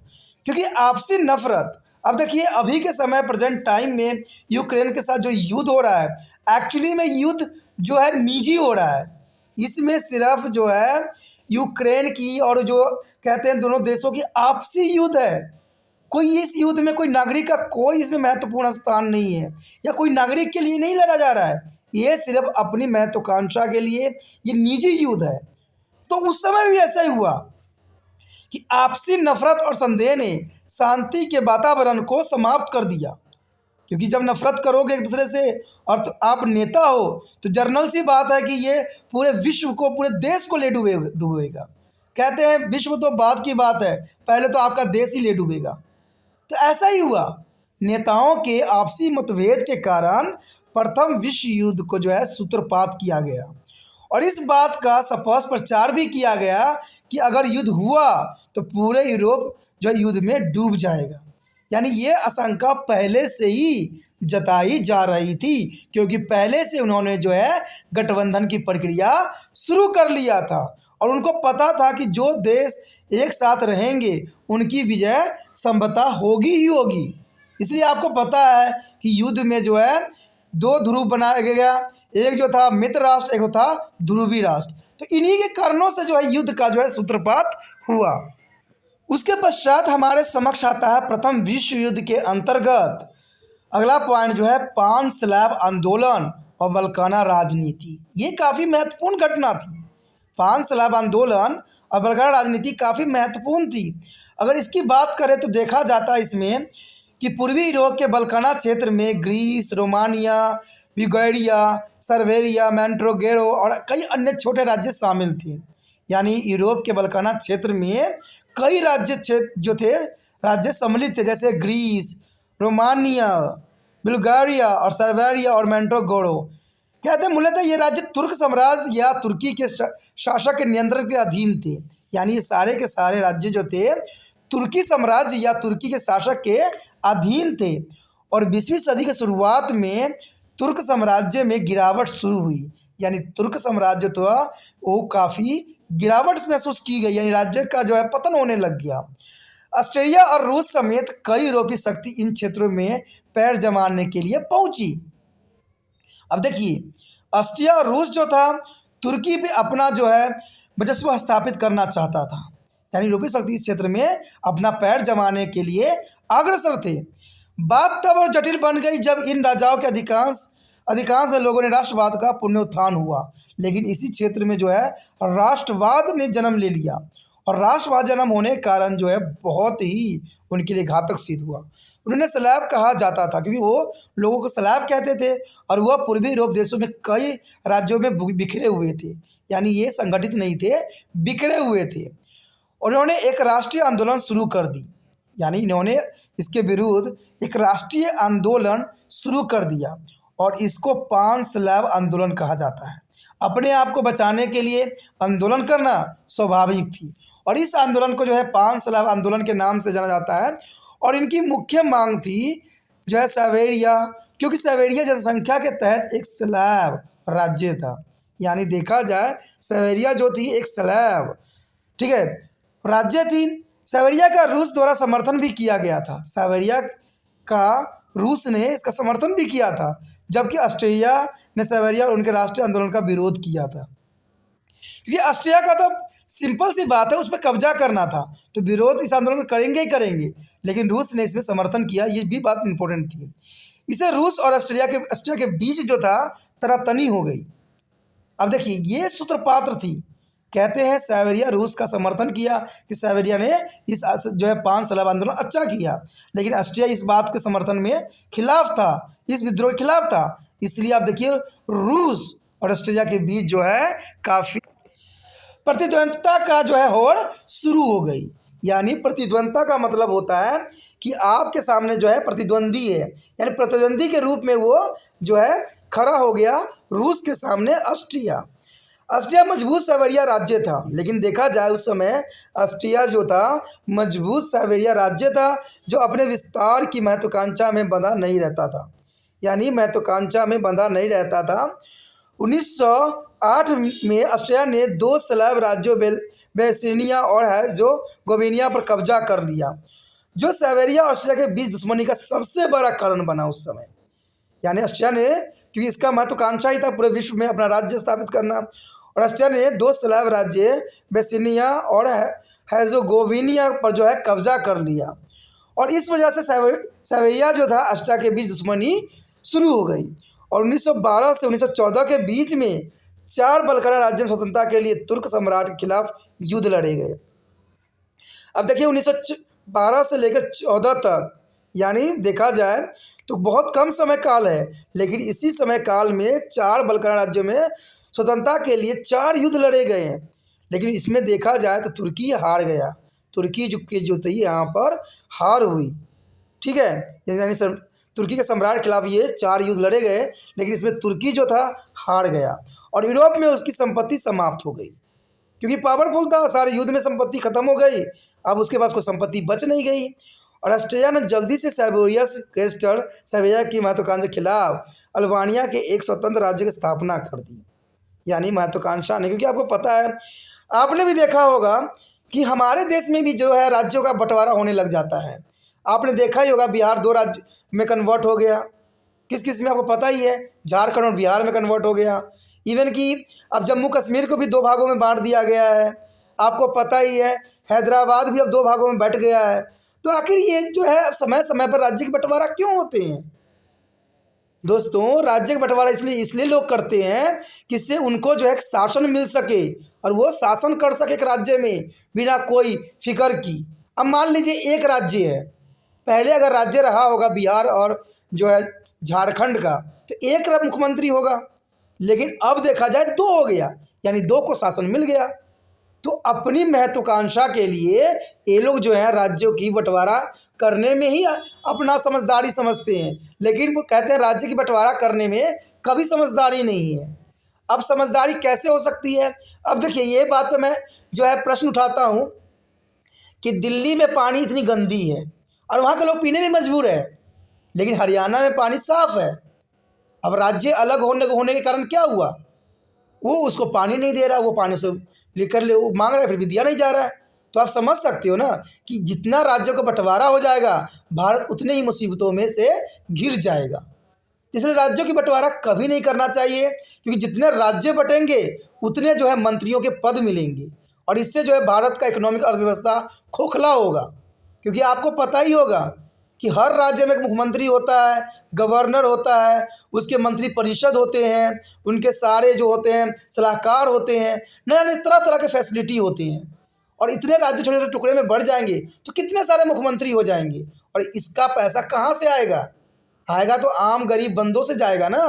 क्योंकि आपसी नफरत, अब देखिए अभी के समय प्रेजेंट टाइम में यूक्रेन के साथ जो युद्ध हो रहा है एक्चुअली में युद्ध जो है निजी हो रहा है। इसमें सिर्फ जो है यूक्रेन की और जो कहते हैं दोनों देशों की आपसी युद्ध है। कोई इस युद्ध में कोई नागरिक का कोई इसमें महत्वपूर्ण स्थान नहीं है, या कोई नागरिक के लिए नहीं लड़ा जा रहा है, ये सिर्फ अपनी महत्वाकांक्षा के लिए ये निजी युद्ध है। तो उस समय भी ऐसा ही हुआ कि आपसी नफरत और संदेह ने शांति के वातावरण को समाप्त कर दिया, क्योंकि जब नफरत करोगे एक दूसरे से और तो आप नेता हो तो जर्नल सी बात है कि ये पूरे विश्व को, पूरे देश को ले डूबेगा। कहते हैं विश्व तो बाद की बात है, पहले तो आपका देश ही ले डूबेगा। तो ऐसा ही हुआ। नेताओं के आपसी मतभेद के कारण प्रथम विश्व युद्ध को जो है सूत्रपात किया गया और इस बात का स्पष्ट प्रचार भी किया गया कि अगर युद्ध हुआ तो पूरे यूरोप जो है युद्ध में डूब जाएगा। यानी ये आशंका पहले से ही जताई जा रही थी, क्योंकि पहले से उन्होंने जो है गठबंधन की प्रक्रिया शुरू कर लिया था और उनको पता था कि जो देश एक साथ रहेंगे उनकी विजय संभवतः होगी ही होगी। इसलिए आपको पता है कि युद्ध में जो है दो ध्रुव बनाया गया, एक जो था मित्र राष्ट्र, एक था ध्रुवी राष्ट्र। तो इन्हीं के कारणों से जो है युद्ध का जो है सूत्रपात हुआ। उसके पश्चात हमारे समक्ष आता है प्रथम विश्व युद्ध के अंतर्गत अगला पॉइंट जो है पान स्लैब आंदोलन और बल्काना राजनीति। ये काफ़ी महत्वपूर्ण घटना थी। पान स्लैब आंदोलन और बल्काना राजनीति काफ़ी महत्वपूर्ण थी। अगर इसकी बात करें तो देखा जाता है इसमें कि पूर्वी यूरोप के बल्काना क्षेत्र में ग्रीस, रोमानिया, बुल्गारिया, सर्वेरिया, मोंटेनेग्रो और कई अन्य छोटे राज्य शामिल थे। यानी यूरोप के बल्काना क्षेत्र में कई राज्य सम्मिलित थे, जैसे ग्रीस, रोमानिया, बुल्गारिया और सर्वेरिया और मोंटेनेग्रो। कहते हैं मूलतः ये राज्य तुर्क साम्राज्य या तुर्की के शासक के नियंत्रण के अधीन थे। यानी ये सारे के सारे राज्य जो थे तुर्की साम्राज्य या तुर्की के शासक के अधीन थे। और 20वीं सदी के शुरुआत में तुर्क साम्राज्य में गिरावट शुरू हुई। यानी तुर्क साम्राज्य तो वो काफ़ी गिरावट महसूस की गई, यानी राज्य का जो है पतन होने लग गया। ऑस्ट्रिया और रूस समेत कई यूरोपीय शक्ति इन क्षेत्रों में पैर जमाने के लिए पहुंची। अब देखिए, ऑस्ट्रिया और रूस जो था तुर्की पे अपना जो है वर्चस्व स्थापित करना चाहता था। यानी यूरोपीय शक्ति इस क्षेत्र में अपना पैर जमाने के लिए अग्रसर थे। बात तब और जटिल बन गई जब इन राजाओं के अधिकांश में लोगों ने राष्ट्रवाद का पुनरुत्थान हुआ। लेकिन इसी क्षेत्र में जो है राष्ट्रवाद ने जन्म ले लिया और राष्ट्रवाद जन्म होने के कारण जो है बहुत ही उनके लिए घातक सिद्ध हुआ। उन्होंने स्लैब कहा जाता था क्योंकि वो लोगों को स्लैब कहते थे और वह पूर्वी यूरोप देशों में कई राज्यों में बिखरे हुए थे। यानी ये संगठित नहीं थे, बिखरे हुए थे। और इन्होंने एक राष्ट्रीय आंदोलन शुरू कर दी। यानी इन्होंने इसके विरुद्ध एक राष्ट्रीय आंदोलन शुरू कर दिया और इसको पान स्लैब आंदोलन कहा जाता है। अपने आप को बचाने के लिए आंदोलन करना स्वाभाविक थी और इस आंदोलन को जो है पान स्लैब आंदोलन के नाम से जाना जाता है। और इनकी मुख्य मांग थी जो है साइबेरिया, क्योंकि साइबेरिया जनसंख्या के तहत एक स्लैब राज्य था। यानी देखा जाए साइबेरिया जो थी एक स्लैब, ठीक है, राज्य थी। साइबेरिया का रूस द्वारा समर्थन भी किया गया था। साइबेरिया का रूस ने इसका समर्थन भी किया था, जबकि ऑस्ट्रिया ने साइबेरिया और उनके राष्ट्रीय आंदोलन का विरोध किया था। क्योंकि ऑस्ट्रिया का तो सिंपल सी बात है, उस पर कब्जा करना था, तो विरोध इस आंदोलन में करेंगे ही करेंगे। लेकिन रूस ने इसमें समर्थन किया, ये भी बात इंपॉर्टेंट थी। इसे रूस और ऑस्ट्रिया के बीच जो था तनातनी हो गई। अब देखिए, ये सूत्रपात्र थी। कहते हैं साइबेरिया रूस का समर्थन किया कि साइबेरिया ने इस जो है पान स्लैब आंदोलन अच्छा किया, लेकिन ऑस्ट्रिया इस बात के समर्थन में खिलाफ था, इस विद्रोह के खिलाफ था। इसलिए आप देखिए रूस और ऑस्ट्रिया के बीच जो है काफ़ी प्रतिद्वंद्विता का जो है होड़ शुरू हो गई। यानी प्रतिद्वंद्विता का मतलब होता है कि आपके सामने जो है प्रतिद्वंदी है, यानी प्रतिद्वंदी के रूप में वो जो है खड़ा हो गया रूस के सामने ऑस्ट्रिया। ऑस्ट्रिया मजबूत साइबेरिया राज्य था, लेकिन देखा जाए उस समय ऑस्ट्रिया जो था मजबूत साइबेरिया राज्य था जो अपने विस्तार की महत्वाकांक्षा में बंधा नहीं रहता था। यानी महत्वाकांक्षा में बंधा नहीं रहता था। 1908 में ऑस्ट्रिया ने 2 स्लैब राज्यों बेसिनिया और है जो गोविनिया पर कब्जा कर लिया, जो साइबेरिया और ऑस्ट्रिया के बीच दुश्मनी का सबसे बड़ा कारण बना उस समय। यानी ऑस्ट्रिया ने, क्योंकि इसका महत्वाकांक्षा ही था पूरे विश्व में अपना राज्य स्थापित करना, और ऑस्ट्रिया ने 2 स्लैब राज्य बेसिनिया और हेर्ज़ेगोविना पर जो है कब्जा कर लिया और इस वजह से साइबेरिया जो था ऑस्ट्रिया के बीच दुश्मनी शुरू हो गई। और 1912 से 1914 के बीच में 4 बल्कान राज्यों में स्वतंत्रता के लिए तुर्क सम्राट के खिलाफ युद्ध लड़े गए। अब देखिए 1912 से लेकर 14 तक, यानी देखा जाए तो बहुत कम समय काल है, लेकिन इसी समय काल में 4 बल्कान राज्यों में स्वतंत्रता के लिए 4 युद्ध लड़े गए हैं। लेकिन इसमें देखा जाए तो तुर्की हार गया। तुर्की जो थी यहाँ पर हार हुई। ठीक है, यानी तुर्की के सम्राट के खिलाफ ये 4 युद्ध लड़े गए, लेकिन इसमें तुर्की जो था हार गया और यूरोप में उसकी संपत्ति समाप्त हो गई, क्योंकि पावरफुल था, सारे युद्ध में संपत्ति खत्म हो गई, अब उसके पास कोई संपत्ति बच नहीं गई। और ऑस्ट्रिया ने जल्दी से सर्बिया की महत्वाकांक्षा के खिलाफ अल्बानिया के एक स्वतंत्र राज्य की स्थापना कर दी, यानी महत्वाकांक्षा नहीं, क्योंकि आपको पता है, आपने भी देखा होगा कि हमारे देश में भी जो है राज्यों का बंटवारा होने लग जाता है। आपने देखा ही होगा बिहार 2 राज्य में कन्वर्ट हो गया, किस किस में आपको पता ही है, झारखंड और बिहार में कन्वर्ट हो गया। इवन कि अब जम्मू कश्मीर को भी 2 भागों में बांट दिया गया है, आपको पता ही है। हैदराबाद भी अब 2 भागों में बट गया है। तो आखिर ये जो है समय समय पर राज्य के बंटवारा क्यों होते हैं दोस्तों? राज्य का बंटवारा इसलिए लोग करते हैं कि इससे उनको जो है शासन मिल सके और वो शासन कर सके एक राज्य में बिना कोई फिक्र की। अब मान लीजिए एक राज्य है, पहले अगर राज्य रहा होगा बिहार और जो है झारखंड का, तो एक मुख्यमंत्री होगा, लेकिन अब देखा जाए 2 हो गया, यानी 2 को शासन मिल गया। तो अपनी महत्वाकांक्षा के लिए ये लोग जो है राज्यों की बंटवारा करने में ही अपना समझदारी समझते हैं, लेकिन वो कहते हैं राज्य की बंटवारा करने में कभी समझदारी नहीं है। अब समझदारी कैसे हो सकती है? अब देखिए, ये बात पे मैं जो है प्रश्न उठाता हूँ कि दिल्ली में पानी इतनी गंदी है और वहाँ के लोग पीने में मजबूर है, लेकिन हरियाणा में पानी साफ है। अब राज्य अलग होने के कारण क्या हुआ? वो उसको पानी नहीं दे रहा, वो पानी से लेकर वो मांग रहा है, फिर भी दिया नहीं जा रहा है। तो आप समझ सकते हो ना कि जितना राज्यों का बंटवारा हो जाएगा, भारत उतने ही मुसीबतों में से घिर जाएगा। इसलिए राज्यों की बंटवारा कभी नहीं करना चाहिए, क्योंकि जितने राज्य बटेंगे उतने जो है मंत्रियों के पद मिलेंगे और इससे जो है भारत का इकोनॉमिक अर्थव्यवस्था खोखला होगा। क्योंकि आपको पता ही होगा कि हर राज्य में एक मुख्यमंत्री होता है, गवर्नर होता है, उसके मंत्री परिषद होते हैं, उनके सारे जो होते हैं सलाहकार होते हैं, नए नए तरह तरह के फैसिलिटी होती हैं। और इतने राज्य छोटे छोटे टुकड़े में बढ़ जाएंगे तो कितने सारे मुख्यमंत्री हो जाएंगे, और इसका पैसा कहाँ से आएगा? आएगा तो आम गरीब बंदों से जाएगा ना।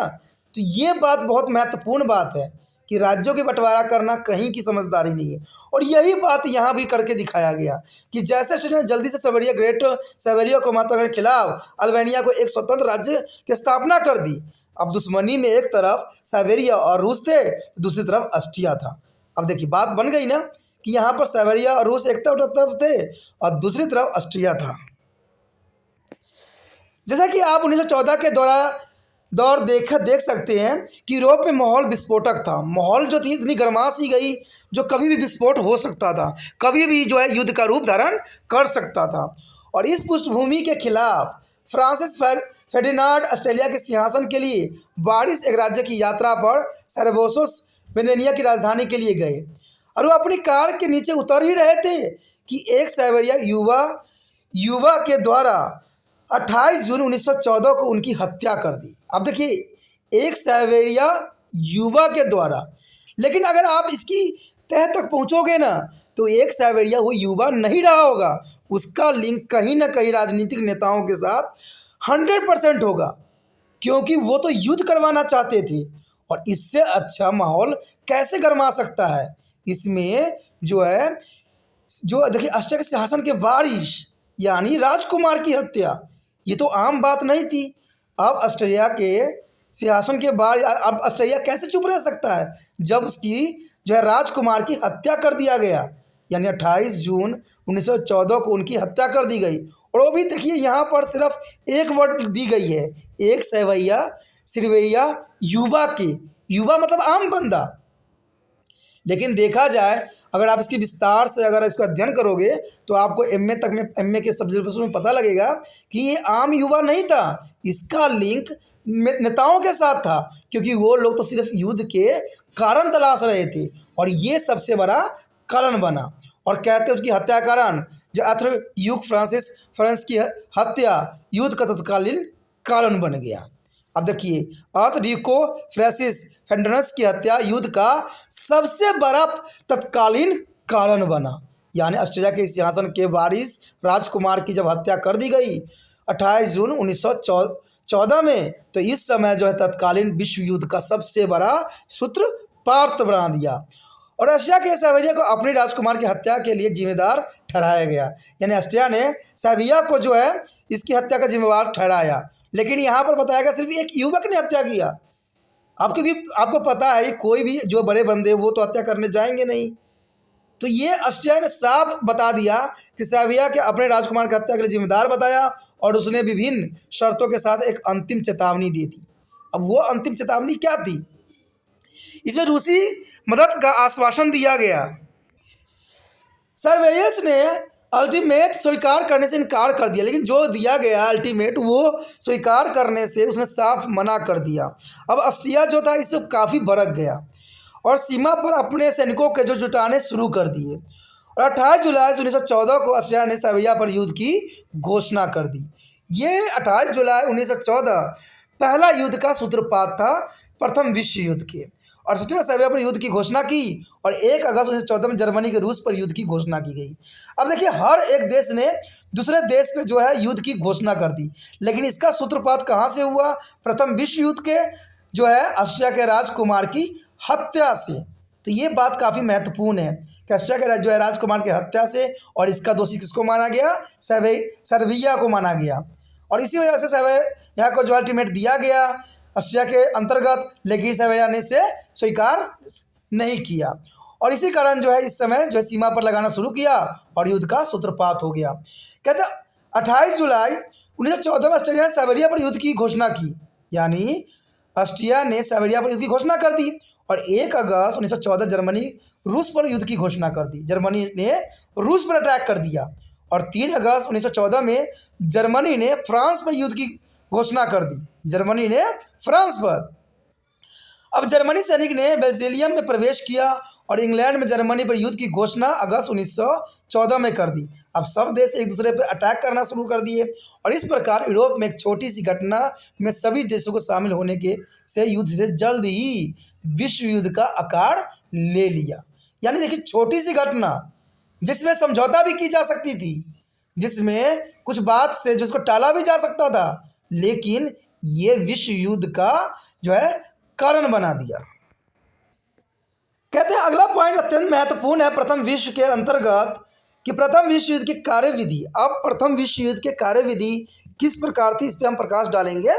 तो ये बात बहुत महत्वपूर्ण बात है कि राज्यों के बंटवारा करना कहीं की समझदारी नहीं है। और यही बात यहाँ भी करके दिखाया गया कि जैसे ऑस्ट्रेलिया ने जल्दी से ग्रेट सेवेरिया को महत्व के खिलाफ अल्बानिया को एक स्वतंत्र राज्य की स्थापना कर दी। अब दुश्मनी में एक तरफ सेवेरिया और रूस थे, दूसरी तरफ ऑस्ट्रिया था। अब देखिए बात बन गई ना कि यहाँ पर सेवेरिया और रूस एक तरफ थे और दूसरी तरफ ऑस्ट्रिया था। जैसा कि आप 1914 के दौर देख सकते हैं कि यूरोप में माहौल विस्फोटक था। माहौल जो थी इतनी गर्माश ही गई जो कभी भी विस्फोट हो सकता था, कभी भी जो है युद्ध का रूप धारण कर सकता था। और इस पृष्ठभूमि के खिलाफ फ्रांसिस फर्डिनांड ऑस्ट्रेलिया के सिंहासन के लिए बारिश एक राज्य की यात्रा पर सरबोसोस वेनेनिया की राजधानी के लिए गए और वो अपनी कार के नीचे उतर ही रहे थे कि एक साइबेरिया युवा के द्वारा 28 जून 1914 को उनकी हत्या कर दी। अब देखिए, एक साइबेरिया युवा के द्वारा, लेकिन अगर आप इसकी तह तक पहुंचोगे ना तो एक साइबेरिया वो युवा नहीं रहा होगा, उसका लिंक कहीं ना कहीं राजनीतिक नेताओं के साथ 100% होगा, क्योंकि वो तो युद्ध करवाना चाहते थे। और इससे अच्छा माहौल कैसे गरमा सकता है? इसमें जो है देखिए ऑस्ट्रिया के सिंहासन के वारिस यानी राजकुमार की हत्या, ये तो आम बात नहीं थी। अब ऑस्ट्रेलिया के सिंहासन के बाद अब ऑस्ट्रेलिया कैसे चुप रह सकता है जब उसकी जो है राजकुमार की हत्या कर दिया गया, यानी 28 जून 1914 को उनकी हत्या कर दी गई। और वो भी देखिए यहाँ पर सिर्फ एक वर्ड दी गई है, एक सिरवैया युवा के, युवा मतलब आम बंदा। लेकिन देखा जाए अगर आप इसकी विस्तार से अगर इसका अध्ययन करोगे तो आपको एमए के सब्जेक्ट में पता लगेगा कि ये आम युवा नहीं था, इसका लिंक नेताओं के साथ था, क्योंकि वो लोग तो सिर्फ युद्ध के कारण तलाश रहे थे और ये सबसे बड़ा कारण बना। और कहते हैं उसकी हत्या कारण जो आर्थर फ्रांस की हत्या युद्ध का तत्कालीन कारण बन गया। अब देखिए, आर्थर फ्रांसिस फेडरस की हत्या युद्ध का सबसे बड़ा तत्कालीन कारण बना, यानी ऑस्ट्रेलिया के सिंहासन के वारिस राजकुमार की जब हत्या कर दी गई 28 जून 1914 में, तो इस समय जो है तत्कालीन विश्व युद्ध का सबसे बड़ा सूत्रपात बना दिया। और ऑस्ट्रिया के साइबेरिया को अपने राजकुमार की हत्या के लिए जिम्मेदार ठहराया गया। यानी ऑस्ट्रिया ने साइबेरिया को जो है इसकी हत्या का जिम्मेदार ठहराया। लेकिन यहाँ पर बताया गया सिर्फ एक युवक ने हत्या किया। अब क्योंकि आपको पता है कोई भी जो बड़े बंदे वो तो हत्या करने जाएंगे नहीं, तो ये ऑस्ट्रिया ने साफ बता दिया कि साइबेरिया के अपने राजकुमार की हत्या के लिए जिम्मेदार बताया और उसने विभिन्न शर्तों के साथ एक अंतिम चेतावनी दी थी। अब वो अंतिम चेतावनी क्या थी? इसमें रूसी मदद का आश्वासन दिया गया। सर्वेयस ने अल्टीमेट स्वीकार करने से इनकार कर दिया, लेकिन जो दिया गया अल्टीमेट वो स्वीकार करने से उसने साफ मना कर दिया। अब ऑस्ट्रिया जो था इस पर काफ़ी भड़क गया और सीमा पर अपने सैनिकों के जो जुटाने शुरू कर दिए। और 28 जुलाई 1914 को ऑस्ट्रिया ने साइबेरिया पर युद्ध की घोषणा कर दी। ये 28 जुलाई 1914 पहला युद्ध का सूत्रपात था प्रथम विश्व युद्ध के। और ऑस्ट्रिया ने साइबेरिया पर युद्ध की घोषणा की और 1 अगस्त 1914 में जर्मनी के रूस पर युद्ध की घोषणा की गई। अब देखिए हर एक देश ने दूसरे देश पे जो है युद्ध की घोषणा कर दी, लेकिन इसका सूत्रपात कहाँ से हुआ? प्रथम विश्व युद्ध के जो है ऑस्ट्रिया के राजकुमार की हत्या से। तो ये बात काफ़ी महत्वपूर्ण है कि ऑस्ट्रिया के जो है राजकुमार की हत्या से, और इसका दोषी किसको माना गया? सर्बिया को माना गया। और इसी वजह से साइबेरिया को जो अल्टीमेट दिया गया ऑस्ट्रिया के अंतर्गत, लेकिन साइबेरिया ने इसे स्वीकार नहीं किया और इसी कारण जो है इस समय जो है सीमा पर लगाना शुरू किया और युद्ध का सूत्रपात हो गया। कहते 28 जुलाई 1914 में ऑस्ट्रिया ने साइबेरिया पर युद्ध की घोषणा की। यानी ऑस्ट्रिया ने साइबेरिया पर युद्ध की घोषणा कर दी और 1 अगस्त 1914 जर्मनी रूस पर युद्ध की घोषणा कर दी। जर्मनी ने रूस पर अटैक कर दिया और 3 अगस्त 1914 में जर्मनी ने फ्रांस पर युद्ध की घोषणा कर दी। जर्मनी ने फ्रांस पर। अब जर्मनी सैनिक ने बेल्जियम में प्रवेश किया और इंग्लैंड में जर्मनी पर युद्ध की घोषणा अगस्त 1914 में कर दी। अब सब देश एक दूसरे पर अटैक करना शुरू कर दिए और इस प्रकार यूरोप में एक छोटी सी घटना में सभी देशों को शामिल होने के से युद्ध से जल्द ही विश्व युद्ध का आकार ले लिया। यानी देखिए छोटी सी घटना जिसमें समझौता भी की जा सकती थी, जिसमें कुछ बात से जो उसको टाला भी जा सकता था, लेकिन ये विश्व युद्ध का जो है कारण बना दिया। कहते हैं अगला पॉइंट अत्यंत महत्वपूर्ण है प्रथम विश्व के अंतर्गत कि प्रथम विश्व युद्ध की कार्यविधि। अब प्रथम विश्व युद्ध के कार्यविधि किस प्रकार थी, इस पर हम प्रकाश डालेंगे।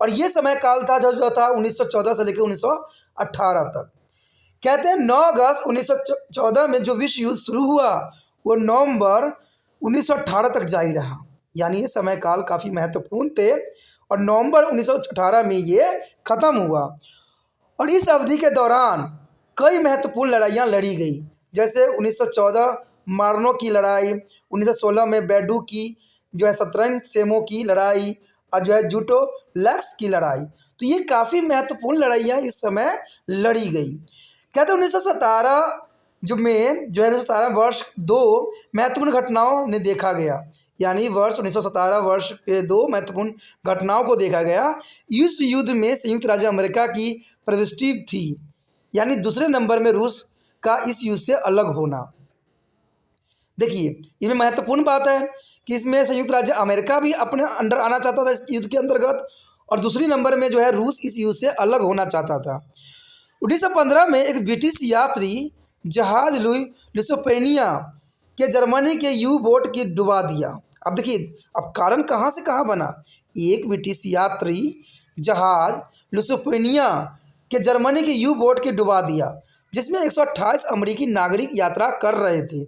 और ये समय काल था जो था 1914 से लेकर 1918 तक। कहते हैं 9 अगस्त 1914 में जो विश्व युद्ध शुरू हुआ वो नवंबर 1918 तक जारी रहा। यानी ये समय काल काफ़ी महत्वपूर्ण थे और नवंबर 1918 में ये ख़त्म हुआ। और इस अवधि के दौरान कई महत्वपूर्ण लड़ाइयाँ लड़ी गई, जैसे 1914 मार्नो की लड़ाई, 1916 में बैडू की जो है शतरंज सेमों की लड़ाई और जो है जूटो लैक्स की लड़ाई। तो ये काफ़ी महत्वपूर्ण लड़ाइयाँ इस समय लड़ी गई। कहते हैं 1917 जो है 1917 वर्ष 2 महत्वपूर्ण घटनाओं ने देखा गया। यानी वर्ष 1917 वर्ष के 2 महत्वपूर्ण घटनाओं को देखा गया। इस युद्ध में संयुक्त राज्य अमेरिका की प्रविष्टि थी, यानी दूसरे नंबर में रूस का इस युद्ध से अलग होना। देखिए इसमें महत्वपूर्ण बात है कि इसमें संयुक्त राज्य अमेरिका भी अपने अंडर आना चाहता था इस युद्ध के अंतर्गत, और दूसरी नंबर में जो है रूस इस युद्ध से अलग होना चाहता था। 1915 में एक ब्रिटिश यात्री जहाज लुइसियाना के जर्मनी के यू बोट की डुबा दिया। अब देखिए अब कारण कहाँ से कहाँ बना। एक ब्रिटिश यात्री जहाज लुइसियाना के जर्मनी के यू बोट की डुबा दिया, जिसमें 128 अमेरिकी नागरिक यात्रा कर रहे थे।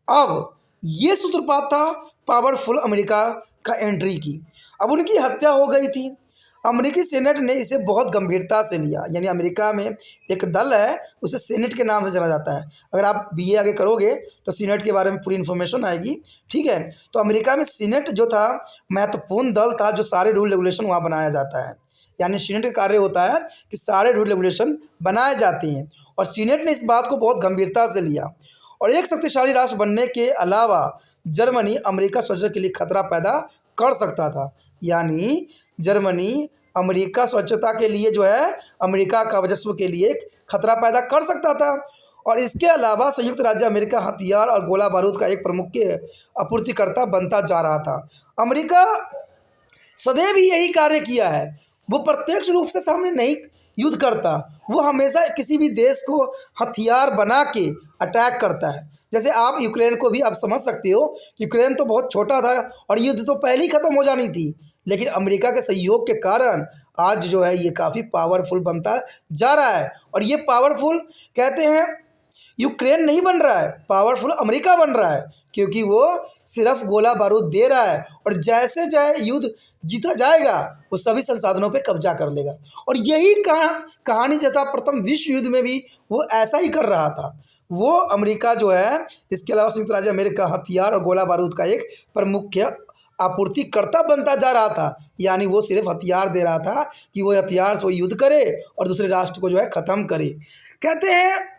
अब ये सूत्रपात था पावरफुल अमेरिका का एंट्री की। अब उनकी हत्या हो गई थी। अमेरिकी सेनेट ने इसे बहुत गंभीरता से लिया। यानी अमेरिका में एक दल है, उसे सेनेट के नाम से जाना जाता है। अगर आप बीए आगे करोगे तो सीनेट के बारे में पूरी इन्फॉर्मेशन आएगी, ठीक है। तो अमेरिका में सीनेट जो था महत्वपूर्ण दल था, जो सारे रूल रेगुलेशन वहाँ बनाया जाता है। यानी सीनेट का कार्य होता है कि सारे रूल रेगुलेशन बनाए जाते हैं, और सीनेट ने इस बात को बहुत गंभीरता से लिया। और एक शक्तिशाली राष्ट्र बनने के अलावा जर्मनी अमेरिका स्वच्छता के लिए खतरा पैदा कर सकता था। यानी जर्मनी अमेरिका स्वच्छता के लिए जो है अमेरिका का वर्चस्व के लिए एक खतरा पैदा कर सकता था। और इसके अलावा संयुक्त राज्य अमेरिका हथियार और गोला बारूद का एक प्रमुख आपूर्तिकर्ता बनता जा रहा था। अमेरिका सदैव ही यही कार्य किया है। वो प्रत्यक्ष रूप से सामने नहीं युद्ध करता, वो हमेशा किसी भी देश को हथियार बना के अटैक करता है। जैसे आप यूक्रेन को भी आप समझ सकते हो, यूक्रेन तो बहुत छोटा था और युद्ध तो पहले ही ख़त्म हो जानी थी, लेकिन अमेरिका के सहयोग के कारण आज जो है ये काफ़ी पावरफुल बनता जा रहा है। और ये पावरफुल कहते हैं यूक्रेन नहीं बन रहा है, पावरफुल अमेरिका बन रहा है, क्योंकि वो सिर्फ गोला बारूद दे रहा है और जैसे चाहे युद्ध जीता जाएगा वो सभी संसाधनों पे कब्जा कर लेगा। और यही कहानी जो था प्रथम विश्व युद्ध में भी वो ऐसा ही कर रहा था। वो अमेरिका जो है, इसके अलावा संयुक्त राज्य अमेरिका हथियार और गोला बारूद का एक प्रमुख आपूर्तिकर्ता बनता जा रहा था। यानी वो सिर्फ हथियार दे रहा था कि वो हथियार से वो युद्ध करे और दूसरे राष्ट्र को जो है ख़त्म करे। कहते हैं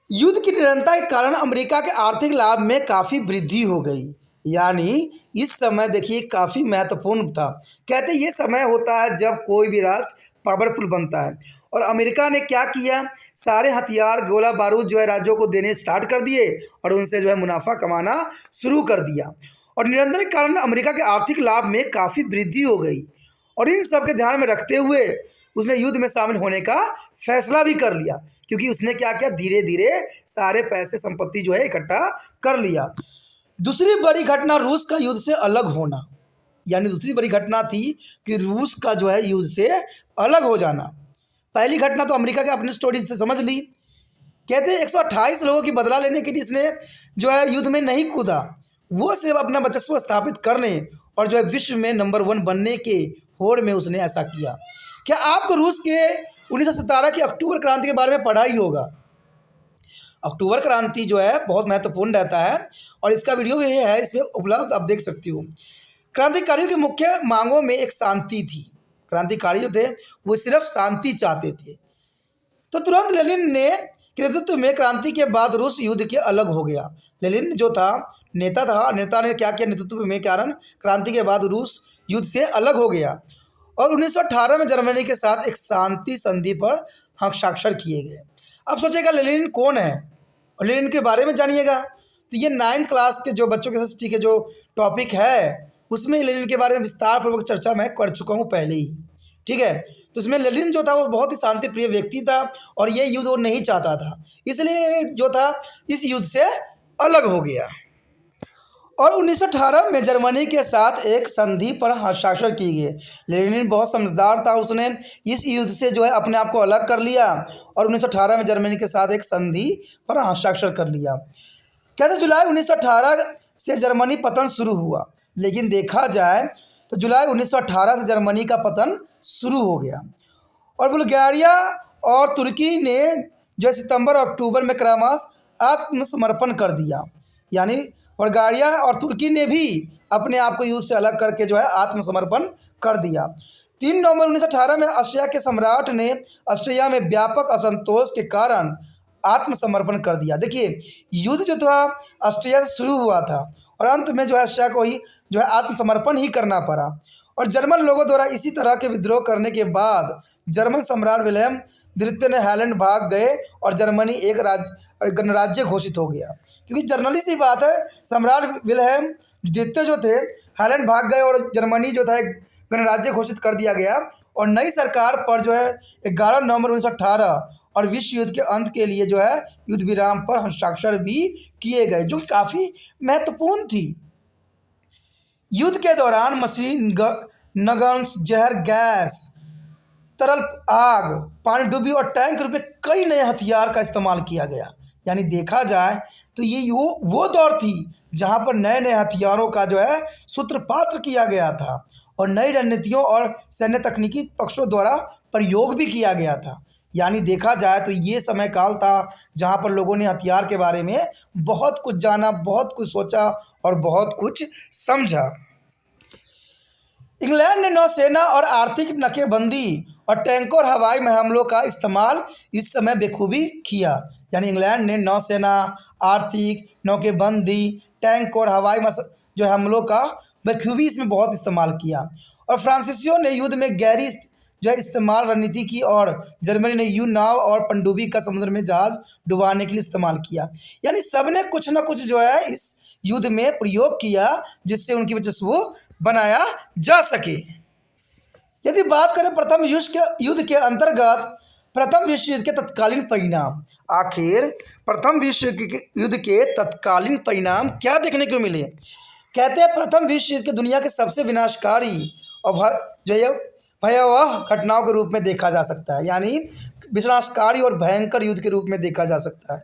युद्ध की निरंतरता के कारण अमेरिका के आर्थिक लाभ में काफ़ी वृद्धि हो गई। यानी इस समय देखिए काफ़ी महत्वपूर्ण था। कहते ये समय होता है जब कोई भी राष्ट्र पावरफुल बनता है, और अमेरिका ने क्या किया, सारे हथियार गोला बारूद जो है राज्यों को देने स्टार्ट कर दिए और उनसे जो है मुनाफा कमाना शुरू कर दिया। और निरंतर के कारण अमेरिका के आर्थिक लाभ में काफ़ी वृद्धि हो गई। और इन सब के ध्यान में रखते हुए उसने युद्ध में शामिल होने का फैसला भी कर लिया, क्योंकि उसने क्या किया, धीरे धीरे सारे पैसे संपत्ति जो है इकट्ठा कर लिया। दूसरी बड़ी घटना रूस का युद्ध से अलग होना, यानी दूसरी बड़ी घटना थी कि रूस का जो है युद्ध से अलग हो जाना। पहली घटना तो अमेरिका के अपनी स्टोरी से समझ ली। कहते हैं 128 लोगों की बदला लेने के लिए इसने जो है युद्ध में नहीं कूदा, वो सिर्फ अपना वर्चस्व स्थापित करने और जो है विश्व में नंबर 1 बनने के होड़ में उसने ऐसा किया। क्या आपको रूस के 1917 की अक्टूबर क्रांति के बारे में पढ़ा ही होगा। अक्टूबर क्रांति जो है बहुत महत्वपूर्ण रहता है और इसका वीडियो भी है इसमें उपलब्ध, आप देख सकते हो। क्रांतिकारियों की मुख्य मांगों में एक शांति थी। क्रांतिकारी जो थे वो सिर्फ शांति चाहते थे। तो तुरंत लेनिन ने के नेतृत्व में क्रांति के बाद रूस युद्ध के अलग हो गया। लेनिन जो था नेता ने क्या किया, नेतृत्व में कारण क्रांति के बाद रूस युद्ध से अलग हो गया और 1918 में जर्मनी के साथ एक शांति संधि पर हस्ताक्षर किए गए। अब सोचेगा लेनिन कौन है और लेनिन के बारे में जानिएगा। तो ये 9th क्लास के जो बच्चों के हिस्ट्री के जो टॉपिक है उसमें लेनिन के बारे में विस्तार पूर्वक चर्चा मैं कर चुका हूँ पहले ही, ठीक है। तो उसमें लेनिन जो था वो बहुत ही शांति प्रिय व्यक्ति था और ये युद्ध वो नहीं चाहता था, इसलिए जो था इस युद्ध से अलग हो गया। और 1918 में जर्मनी के साथ एक संधि पर हस्ताक्षर की गई। लेनिन बहुत समझदार था, उसने इस युद्ध से जो है अपने आप को अलग कर लिया और 1918 में जर्मनी के साथ एक संधि पर हस्ताक्षर कर लिया। कहते जुलाई 1918 से जर्मनी पतन शुरू हुआ, लेकिन देखा जाए तो जुलाई 1918 से जर्मनी का पतन शुरू हो गया और बुल्गारिया और तुर्की ने जो सितंबर और अक्टूबर में क्रमशः आत्मसमर्पण कर दिया। यानी बुल्गारिया और तुर्की ने भी अपने आप को युद्ध से अलग करके जो है आत्मसमर्पण कर दिया। 3 नवंबर 1918 में ऑस्ट्रिया के सम्राट ने ऑस्ट्रिया में व्यापक असंतोष के कारण आत्मसमर्पण कर दिया। देखिए युद्ध जो था ऑस्ट्रिया से शुरू हुआ था और अंत में जो है ऑस्ट्रिया को ही जो है आत्मसमर्पण ही करना पड़ा और जर्मन लोगों द्वारा इसी तरह के विद्रोह करने के बाद जर्मन सम्राट विलेम द्वितीय ने हालैंड भाग गए और जर्मनी एक गणराज्य घोषित हो गया। क्योंकि जनरली सी बात है, सम्राट विलेम द्वितीय जो थे हालैंड भाग गए और जर्मनी जो था एक गणराज्य घोषित कर दिया गया और नई सरकार पर जो है 11 नवंबर 1918 और विश्व युद्ध के अंत के लिए जो है युद्ध विराम पर हस्ताक्षर भी किए गए, जो काफ़ी महत्वपूर्ण थी। युद्ध के दौरान मशीन गन्स, जहर गैस, तरल आग, पानी डूबी और टैंक रूप में कई नए हथियार का इस्तेमाल किया गया। यानी देखा जाए तो ये वो दौर थी जहां पर नए नए हथियारों का जो है सूत्रपात किया गया था और नई रणनीतियों और सैन्य तकनीकी पक्षों द्वारा प्रयोग भी किया गया था। यानी देखा जाए तो ये समय काल था जहां पर लोगों ने हथियार के बारे में बहुत कुछ जाना, बहुत कुछ सोचा और बहुत कुछ समझा। इंग्लैंड ने नौसेना और आर्थिक नाकेबंदी और टैंकों और हवाई हमलों का इस्तेमाल इस समय बेखूबी किया। यानी इंग्लैंड ने नौसेना, आर्थिक नौकेबंदी, टैंक और हवाई जो हमलों का बखूबी इसमें बहुत इस्तेमाल किया और फ्रांसीसियों ने युद्ध में गहरी जो है इस्तेमाल रणनीति की और जर्मनी ने यू नाव और पनडुब्बी का समुद्र में जहाज डुबाने के लिए इस्तेमाल किया। यानी सब ने कुछ ना कुछ जो है इस युद्ध में प्रयोग किया जिससे उनकी वर्चस्व बनाया जा सके। यदि बात करें प्रथम युद्ध के अंतर्गत प्रथम विश्व युद्ध के तत्कालीन परिणाम, आखिर प्रथम विश्व युद्ध के तत्कालीन परिणाम क्या देखने को मिले। कहते हैं प्रथम विश्व युद्ध के दुनिया के सबसे विनाशकारी और भयावह घटनाओं के रूप में देखा जा सकता है, यानी विनाशकारी और भयंकर युद्ध के रूप में देखा जा सकता है।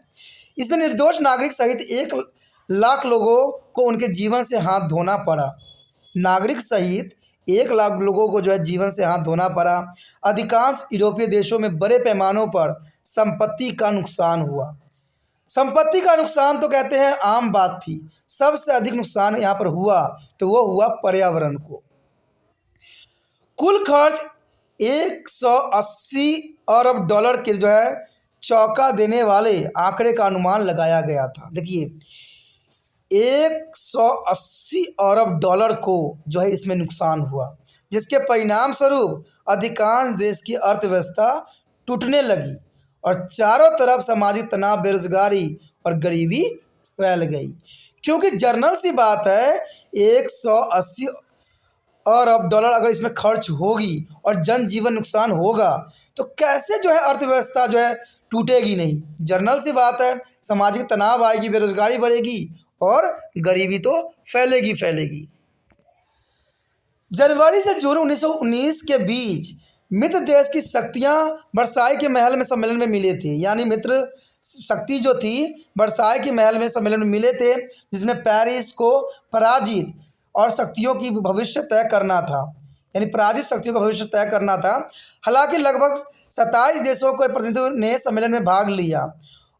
इसमें निर्दोष नागरिक सहित 1 लाख लोगों को उनके जीवन से हाथ धोना पड़ा। नागरिक सहित 1 लाख लोगों को जो है जीवन से हाथ धोना पड़ा। अधिकांश यूरोपीय देशों में बड़े पैमानों पर संपत्ति का नुकसान हुआ। संपत्ति का नुकसान तो कहते हैं आम बात थी, सबसे अधिक नुकसान यहाँ पर हुआ तो वो हुआ पर्यावरण को। कुल खर्च 180 अरब डॉलर के जो है चौंका देने वाले आंकड़े का अनुमान लगाया गया था। देखिए 180 अरब डॉलर को जो है इसमें नुकसान हुआ, जिसके परिणाम स्वरूप अधिकांश देश की अर्थव्यवस्था टूटने लगी और चारों तरफ सामाजिक तनाव, बेरोजगारी और गरीबी फैल गई। क्योंकि जर्नल सी बात है 180 अरब डॉलर अगर इसमें खर्च होगी और जनजीवन नुकसान होगा तो कैसे जो है अर्थव्यवस्था जो है टूटेगी नहीं। जर्नल सी बात है, सामाजिक तनाव आएगी, बेरोजगारी बढ़ेगी और गरीबी तो फैलेगी फैलेगी। जनवरी से जून 1919 के बीच मित्र देश की शक्तियां वर्साई के महल में सम्मेलन में मिले थे, यानी मित्र शक्ति जो थी वर्साई के महल में सम्मेलन में मिले थे, जिसमें पेरिस को पराजित और शक्तियों की भविष्य तय करना था, यानी पराजित शक्तियों का भविष्य तय करना था। हालांकि लगभग 27 देशों के प्रतिनिधियों ने सम्मेलन में भाग लिया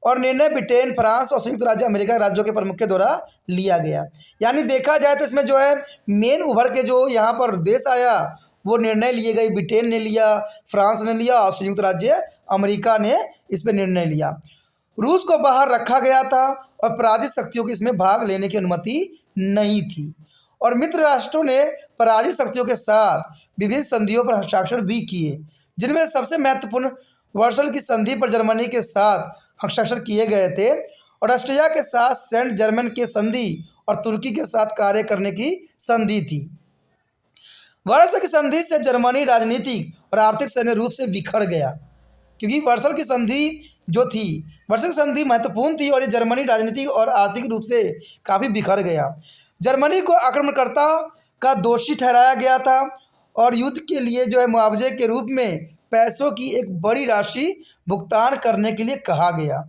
और निर्णय ब्रिटेन, फ्रांस और संयुक्त राज्य अमेरिका राज्यों के प्रमुख के द्वारा लिया गया। यानी देखा जाए तो इसमें जो है मेन उभर के जो यहाँ पर देश आया वो निर्णय लिए गए, ब्रिटेन ने लिया, फ्रांस ने लिया और संयुक्त राज्य अमेरिका ने इस पर निर्णय लिया। रूस को बाहर रखा गया था और पराजित शक्तियों को इसमें भाग लेने की अनुमति नहीं थी और मित्र राष्ट्रों ने पराजित शक्तियों के साथ विभिन्न संधियों पर हस्ताक्षर भी किए, जिनमें सबसे महत्वपूर्ण वर्सल की संधि पर जर्मनी के साथ हस्ताक्षर किए गए थे और ऑस्ट्रिया के साथ सेंट जर्मन के संधि और तुर्की के साथ कार्य करने की संधि थी। वर्सल की संधि से जर्मनी राजनीतिक और आर्थिक सैन्य रूप से बिखर गया, क्योंकि वर्सल की संधि जो थी, वर्सल की संधि महत्वपूर्ण थी और ये जर्मनी राजनीतिक और आर्थिक रूप से काफ़ी बिखर गया। जर्मनी को आक्रमणकर्ता का दोषी ठहराया गया था और युद्ध के लिए जो है मुआवजे के रूप में पैसों की एक बड़ी राशि भुगतान करने के लिए कहा गया।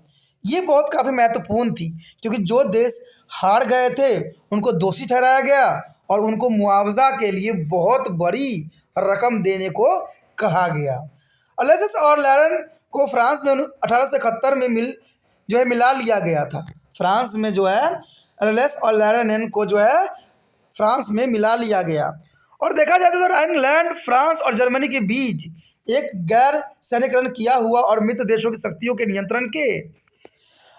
ये बहुत काफ़ी महत्वपूर्ण थी, क्योंकि जो देश हार गए थे उनको दोषी ठहराया गया और उनको मुआवजा के लिए बहुत बड़ी रकम देने को कहा गया। अलेक्सिस और लैरन को फ्रांस में 1871 में मिला लिया गया था। फ्रांस में जो है अलेक्सिस और लैरन को जो है फ्रांस में मिला लिया गया। और देखा जाए तो इंग्लैंड, फ्रांस और जर्मनी के बीच एक गैर सैन्यकरण किया हुआ और मित्र देशों की शक्तियों के नियंत्रण के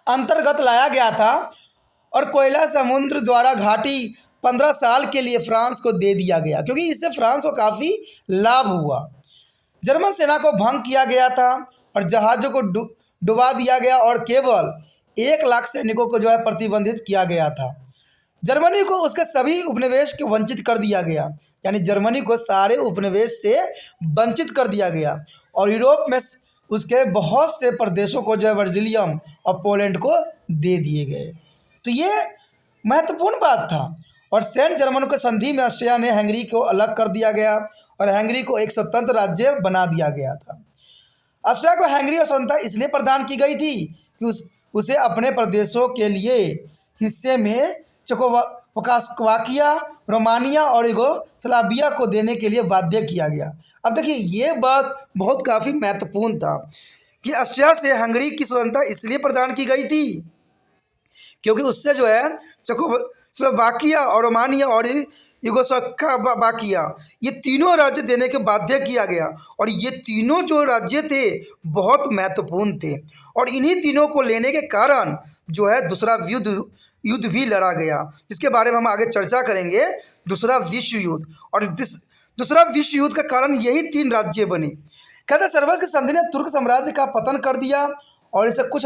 अंतर्गत लाया गया था और कोयला समुद्र द्वारा घाटी 15 साल के लिए फ्रांस को दे दिया गया, क्योंकि इससे फ्रांस को काफ़ी लाभ हुआ। जर्मन सेना को भंग किया गया था और जहाज़ों को डुबा दिया गया और केवल 1 लाख सैनिकों को जो है प्रतिबंधित किया गया था। जर्मनी को उसके सभी उपनिवेश को वंचित कर दिया गया, यानी जर्मनी को सारे उपनिवेश से वंचित कर दिया गया और यूरोप में उसके बहुत से प्रदेशों को जो है बेल्जियम और पोलैंड को दे दिए गए। तो ये महत्वपूर्ण बात था। और सेंट जर्मन के संधि में ऑस्ट्रिया ने हंगरी को अलग कर दिया गया और हंगरी को एक स्वतंत्र राज्य बना दिया गया था। ऑस्ट्रिया को हंगरी और स्वतंत्रता इसलिए प्रदान की गई थी कि उसे अपने प्रदेशों के लिए हिस्से में चेकोस्लोवाकिया, रोमानिया और यूगोस्लाविया को देने के लिए बाध्य किया गया। अब देखिए ये बात बहुत काफ़ी महत्वपूर्ण था कि ऑस्ट्रिया से हंगरी की स्वतंत्रता इसलिए प्रदान की गई थी क्योंकि उससे जो है चेकोस्लोवाकिया और रोमानिया और यूगोस्लाविया ये तीनों राज्य देने के बाध्य किया गया और ये तीनों जो राज्य थे बहुत महत्वपूर्ण थे और इन्हीं तीनों को लेने के कारण जो है दूसरा युद्ध भी लड़ा गया, जिसके बारे में हम आगे चर्चा करेंगे। दूसरा विश्व युद्ध, और दूसरा विश्व युद्ध का कारण यही 3 राज्य बने। कहते सर्वस की संधि ने तुर्क साम्राज्य का पतन कर दिया और इसे कुछ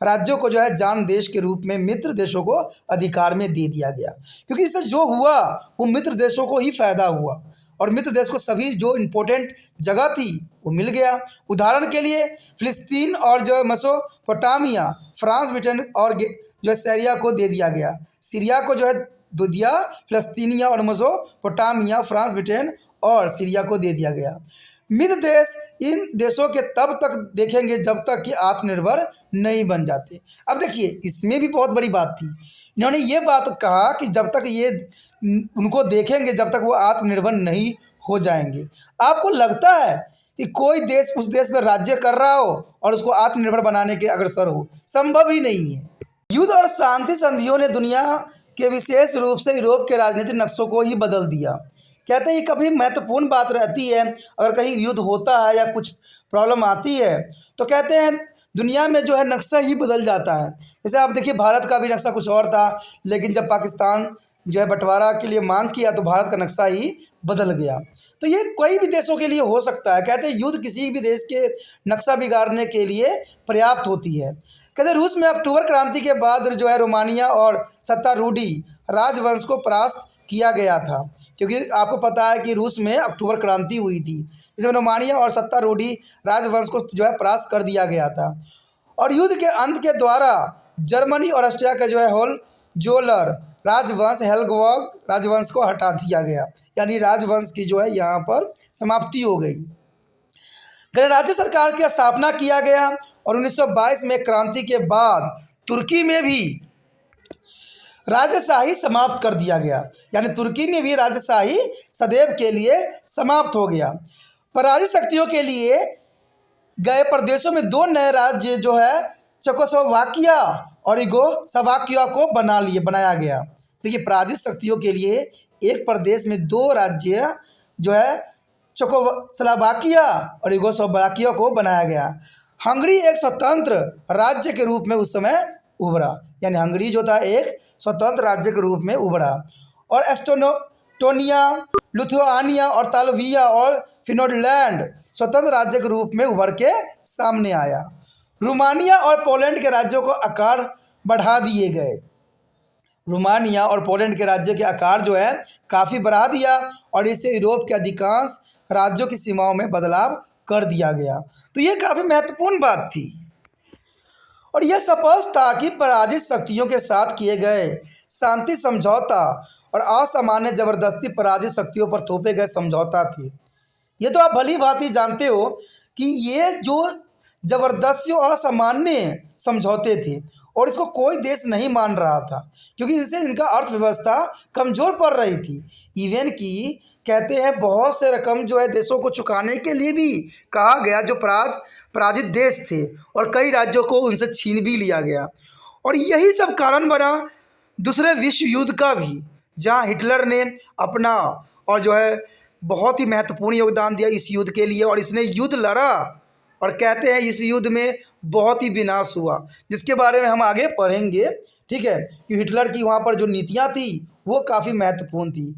राज्यों को जो है जान देश के रूप में मित्र देशों को अधिकार में दे दिया गया, क्योंकि इससे जो हुआ वो मित्र देशों को ही फायदा हुआ और मित्र देश को सभी जो इम्पोर्टेंट जगह थी वो मिल गया। उदाहरण के लिए फिलिस्तीन और जो मेसोपोटामिया फ्रांस ब्रिटेन और जो है सीरिया को दे दिया गया। सीरिया को जो है दे दिया, फिलिस्तीनिया और मेसोपोटामिया फ्रांस ब्रिटेन और सीरिया को दे दिया गया। मित्र देश इन देशों के तब तक देखेंगे जब तक कि आत्मनिर्भर नहीं बन जाते। अब देखिए इसमें भी बहुत बड़ी बात थी, इन्होंने ये बात कहा कि जब तक ये उनको देखेंगे जब तक वो आत्मनिर्भर नहीं हो जाएंगे। आपको लगता है कि कोई देश उस देश में राज्य कर रहा हो और उसको आत्मनिर्भर बनाने के अग्रसर हो? संभव ही नहीं है। युद्ध और शांति संधियों ने दुनिया के विशेष रूप से यूरोप के राजनीतिक नक्शों को ही बदल दिया। कहते हैं कभी महत्वपूर्ण बात रहती है, अगर कहीं युद्ध होता है या कुछ प्रॉब्लम आती है तो कहते हैं दुनिया में जो है नक्शा ही बदल जाता है। जैसे आप देखिए भारत का भी नक्शा कुछ और था, लेकिन जब पाकिस्तान जो है बंटवारा के लिए मांग किया तो भारत का नक्शा ही बदल गया। तो ये कोई भी देशों के लिए हो सकता है। कहते हैं युद्ध किसी भी देश के नक्शा बिगाड़ने के लिए पर्याप्त होती है। कहते हैं रूस में अक्टूबर क्रांति के बाद जो है रोमानिया और सत्तारूढ़ राजवंश को परास्त किया गया था, क्योंकि आपको पता है कि रूस में अक्टूबर क्रांति हुई थी जिसमें रोमानिया और सत्तारूढ़ राजवंश को जो है परास्त कर दिया गया था। और युद्ध के अंत के द्वारा जर्मनी और ऑस्ट्रिया का जो है होलजोलर राजवंश हेल्गवर्ग राजवंश को हटा दिया गया, यानी राजवंश की जो है यहाँ पर समाप्ति हो गई। गणराज्य सरकार की स्थापना किया गया और 1922 में क्रांति के बाद तुर्की में भी राजशाही समाप्त कर दिया गया, यानी तुर्की में भी राजशाही सदैव के लिए समाप्त हो गया। पराजित शक्तियों के लिए गए प्रदेशों में दो नए राज्य जो है चेकोस्लोवाकिया और यूगोस्लाविया को बनाया गया। देखिए पराजित शक्तियों के लिए एक प्रदेश में दो राज्य जो है चेकोस्लोवाकिया और यूगोस्लाविया को बनाया गया। हंगरी एक स्वतंत्र राज्य के रूप में उस समय उभरा, यानी हंगरी जो था एक स्वतंत्र राज्य के रूप में उभरा। और एस्टोनिया, लिथुआनिया और लात्विया और फिनलैंड स्वतंत्र राज्य के रूप में उभर के सामने आया। रोमानिया और पोलैंड के राज्यों को आकार बढ़ा दिए गए। रोमानिया और पोलैंड के राज्य के आकार जो है काफ़ी बढ़ा दिया और इससे यूरोप के अधिकांश राज्यों की सीमाओं में बदलाव कर दिया गया। तो ये काफ़ी महत्वपूर्ण बात थी और यह स्पष्ट था कि पराजित शक्तियों के साथ किए गए शांति समझौता और असामान्य जबरदस्ती पराजित शक्तियों पर थोपे गए समझौता थे। ये तो आप भली भांति जानते हो कि ये जो जबरदस्ती और असामान्य समझौते थे और इसको कोई देश नहीं मान रहा था, क्योंकि इससे इनका अर्थव्यवस्था कमज़ोर पड़ रही थी। इवन कि कहते हैं बहुत से रकम जो है देशों को चुकाने के लिए भी कहा गया जो पराजित देश थे, और कई राज्यों को उनसे छीन भी लिया गया। और यही सब कारण बना दूसरे विश्व युद्ध का भी, जहां हिटलर ने अपना और जो है बहुत ही महत्वपूर्ण योगदान दिया इस युद्ध के लिए, और इसने युद्ध लड़ा और कहते हैं इस युद्ध में बहुत ही विनाश हुआ, जिसके बारे में हम आगे पढ़ेंगे। ठीक है, कि हिटलर की वहाँ पर जो नीतियाँ थी वो काफ़ी महत्वपूर्ण थी।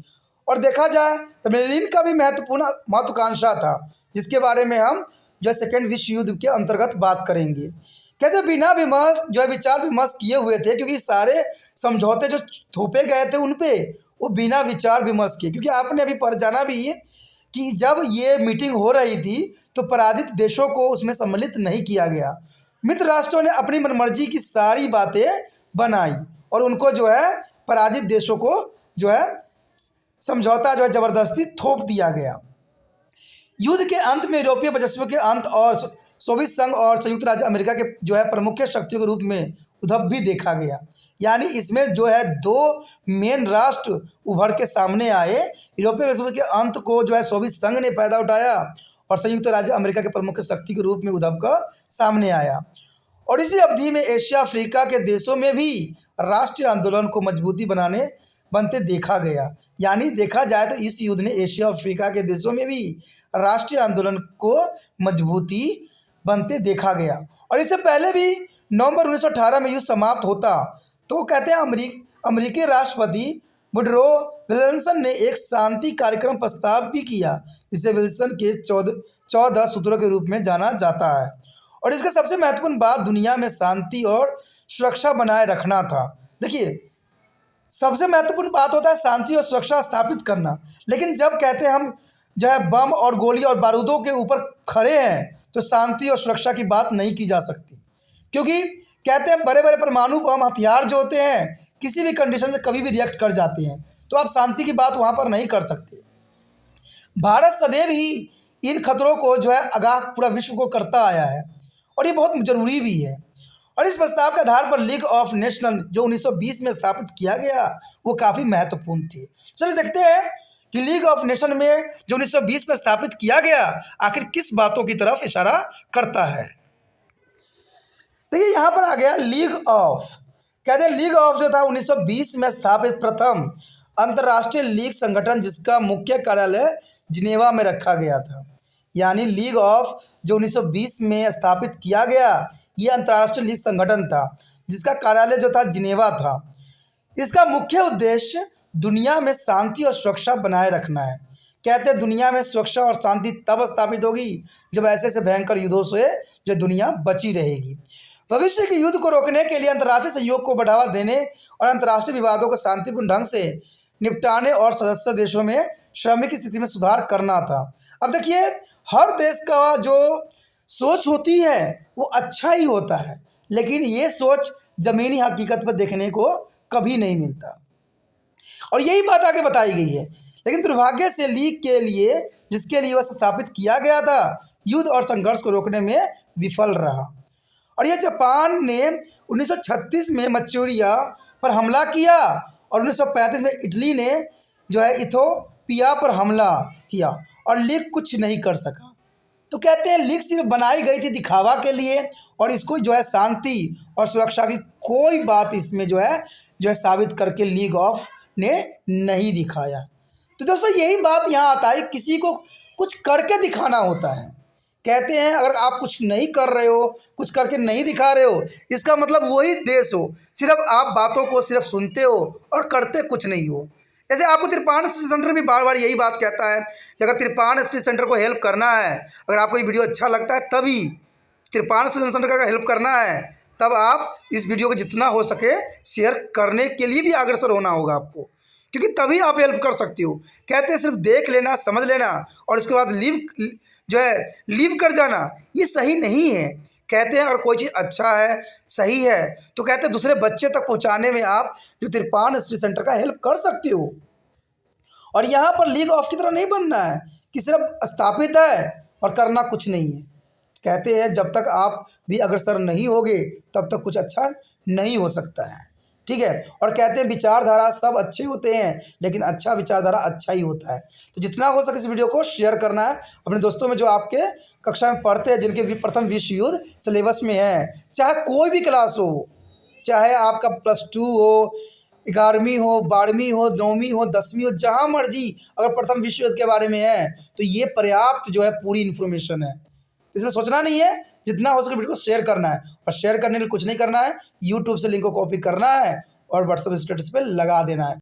और देखा जाए तो लेनिन का भी महत्वपूर्ण महत्वाकांक्षा था, जिसके बारे में हम जो सेकेंड विश्व युद्ध के अंतर्गत बात करेंगे। कहते बिना विमर्श जो है विचार विमर्श किए हुए थे, क्योंकि सारे समझौते जो थोपे गए थे उन पे वो बिना विचार विमर्श किए, क्योंकि आपने अभी पर जाना भी है कि जब ये मीटिंग हो रही थी तो पराजित देशों को उसमें सम्मिलित नहीं किया गया। मित्र राष्ट्रों ने अपनी मनमर्जी की सारी बातें बनाई और उनको जो है पराजित देशों को जो है समझौता जो है ज़बरदस्ती थोप दिया गया। युद्ध के अंत में यूरोपीय वर्चस्व के अंत और सोवियत संघ और संयुक्त राज्य अमेरिका के जो है प्रमुख शक्तियों के रूप में उद्भव भी देखा गया। यानी इसमें जो है दो मेन राष्ट्र उभर के सामने आए। यूरोपीय वर्चस्व के अंत को जो है सोवियत संघ ने फायदा उठाया और संयुक्त राज्य अमेरिका के प्रमुख शक्ति के रूप में उद्भव का सामने आया। और इसी अवधि में एशिया अफ्रीका के देशों में भी राष्ट्रीय आंदोलन को मजबूती बनते देखा गया। यानी देखा जाए तो इस युद्ध ने एशिया अफ्रीका के देशों में भी राष्ट्रीय आंदोलन को मजबूती बनते देखा गया। और इससे पहले भी नवंबर 1918 में युद्ध समाप्त होता तो कहते हैं अमेरिकी राष्ट्रपति वुडरो विल्सन ने एक शांति कार्यक्रम प्रस्ताव भी किया, जिसे विल्सन के 14 सूत्रों के रूप में जाना जाता है। और इसका सबसे महत्वपूर्ण बात दुनिया में शांति और सुरक्षा बनाए रखना था। देखिए सबसे महत्वपूर्ण बात होता है शांति और सुरक्षा स्थापित करना, लेकिन जब कहते हैं हम जो है बम और गोली और बारूदों के ऊपर खड़े हैं तो शांति और सुरक्षा की बात नहीं की जा सकती, क्योंकि कहते हैं बड़े बड़े परमाणु बम हथियार जो होते हैं किसी भी कंडीशन से कभी भी रिएक्ट कर जाते हैं, तो आप शांति की बात वहाँ पर नहीं कर सकते। भारत सदैव ही इन खतरों को जो है आगाह पूरा विश्व को करता आया है और ये बहुत ज़रूरी भी है। और इस प्रस्ताव के आधार पर लीग ऑफ नेशन जो 1920 में स्थापित किया गया वो काफ़ी महत्वपूर्ण थी। चलिए देखते हैं कि लीग ऑफ नेशन में जो 1920 में स्थापित किया गया आखिर किस बातों की तरफ इशारा करता है। देखिए यहाँ पर आ गया लीग ऑफ, कहते हैं लीग ऑफ जो था 1920 में स्थापित प्रथम अंतर्राष्ट्रीय लीग संगठन जिसका मुख्य कार्यालय जिनेवा में रखा गया था। यानी लीग ऑफ जो 1920 में स्थापित किया गया ये अंतर्राष्ट्रीय लीग संगठन था जिसका कार्यालय जो था जिनेवा था। इसका मुख्य उद्देश्य दुनिया में शांति और सुरक्षा बनाए रखना है। कहते हैं दुनिया में सुरक्षा और शांति तब स्थापित होगी जब ऐसे ऐसे भयंकर युद्धों से जो दुनिया बची रहेगी। भविष्य के युद्ध को रोकने के लिए अंतर्राष्ट्रीय सहयोग को बढ़ावा देने और अंतर्राष्ट्रीय विवादों को शांतिपूर्ण ढंग से निपटाने और सदस्य देशों में श्रमिक की स्थिति में सुधार करना था। अब देखिए हर देश का जो सोच होती है वो अच्छा ही होता है, लेकिन ये सोच ज़मीनी हकीकत पर देखने को कभी नहीं मिलता और यही बात आगे बताई गई है। लेकिन दुर्भाग्य से लीग के लिए जिसके लिए वह स्थापित किया गया था युद्ध और संघर्ष को रोकने में विफल रहा। और यह जापान ने 1936 में मंचूरिया पर हमला किया और 1935 में इटली ने जो है इथोपिया पर हमला किया और लीग कुछ नहीं कर सका। तो कहते हैं लीग सिर्फ बनाई गई थी दिखावा के लिए और इसको जो है शांति और सुरक्षा की कोई बात इसमें जो है साबित करके लीग ऑफ ने नहीं दिखाया। तो दोस्तों यही बात यहाँ आता है, किसी को कुछ करके दिखाना होता है। कहते हैं अगर आप कुछ नहीं कर रहे हो, कुछ करके नहीं दिखा रहे हो, इसका मतलब वही देश हो, सिर्फ आप बातों को सिर्फ सुनते हो और करते कुछ नहीं हो। जैसे आपको तिरपान स्टडी सेंटर भी बार बार यही बात कहता है कि अगर तिरपान स्टडी सेंटर को हेल्प करना है, अगर आपको ये वीडियो अच्छा लगता है तभी तिरपान स्टडी सेंटर का हेल्प करना है, तब आप इस वीडियो को जितना हो सके शेयर करने के लिए भी अग्रसर होना होगा आपको, क्योंकि तभी आप हेल्प कर सकती हो। कहते हैं सिर्फ देख लेना, समझ लेना और इसके बाद लीव कर जाना, ये सही नहीं है। कहते हैं अगर कोई चीज़ अच्छा है, सही है, तो कहते हैं दूसरे बच्चे तक पहुंचाने में आप जो तिरपान स्टडी सेंटर का हेल्प कर सकते हो। और यहाँ पर लीग ऑफ की तरह नहीं बनना है कि सिर्फ स्थापित है और करना कुछ नहीं है। कहते हैं जब तक आप भी अग्रसर नहीं होगे तब तक कुछ अच्छा नहीं हो सकता है, ठीक है। और कहते हैं विचारधारा सब अच्छे होते हैं लेकिन अच्छा विचारधारा अच्छा ही होता है। तो जितना हो सके इस वीडियो को शेयर करना है अपने दोस्तों में जो आपके कक्षा में पढ़ते हैं, जिनके प्रथम विश्व युद्ध सिलेबस में है, चाहे कोई भी क्लास हो, चाहे आपका +2 हो, 11वीं हो, 12वीं हो, 9वीं हो, 10वीं हो, जहाँ मर्जी अगर प्रथम विश्व युद्ध के बारे में है तो ये पर्याप्त जो है पूरी इन्फॉर्मेशन है। इसलिए सोचना नहीं है, जितना हो सके वीडियो को शेयर करना है और शेयर करने के लिए कुछ नहीं करना है, यूट्यूब से लिंक को कॉपी करना है और व्हाट्सएप स्टेटस पे लगा देना है।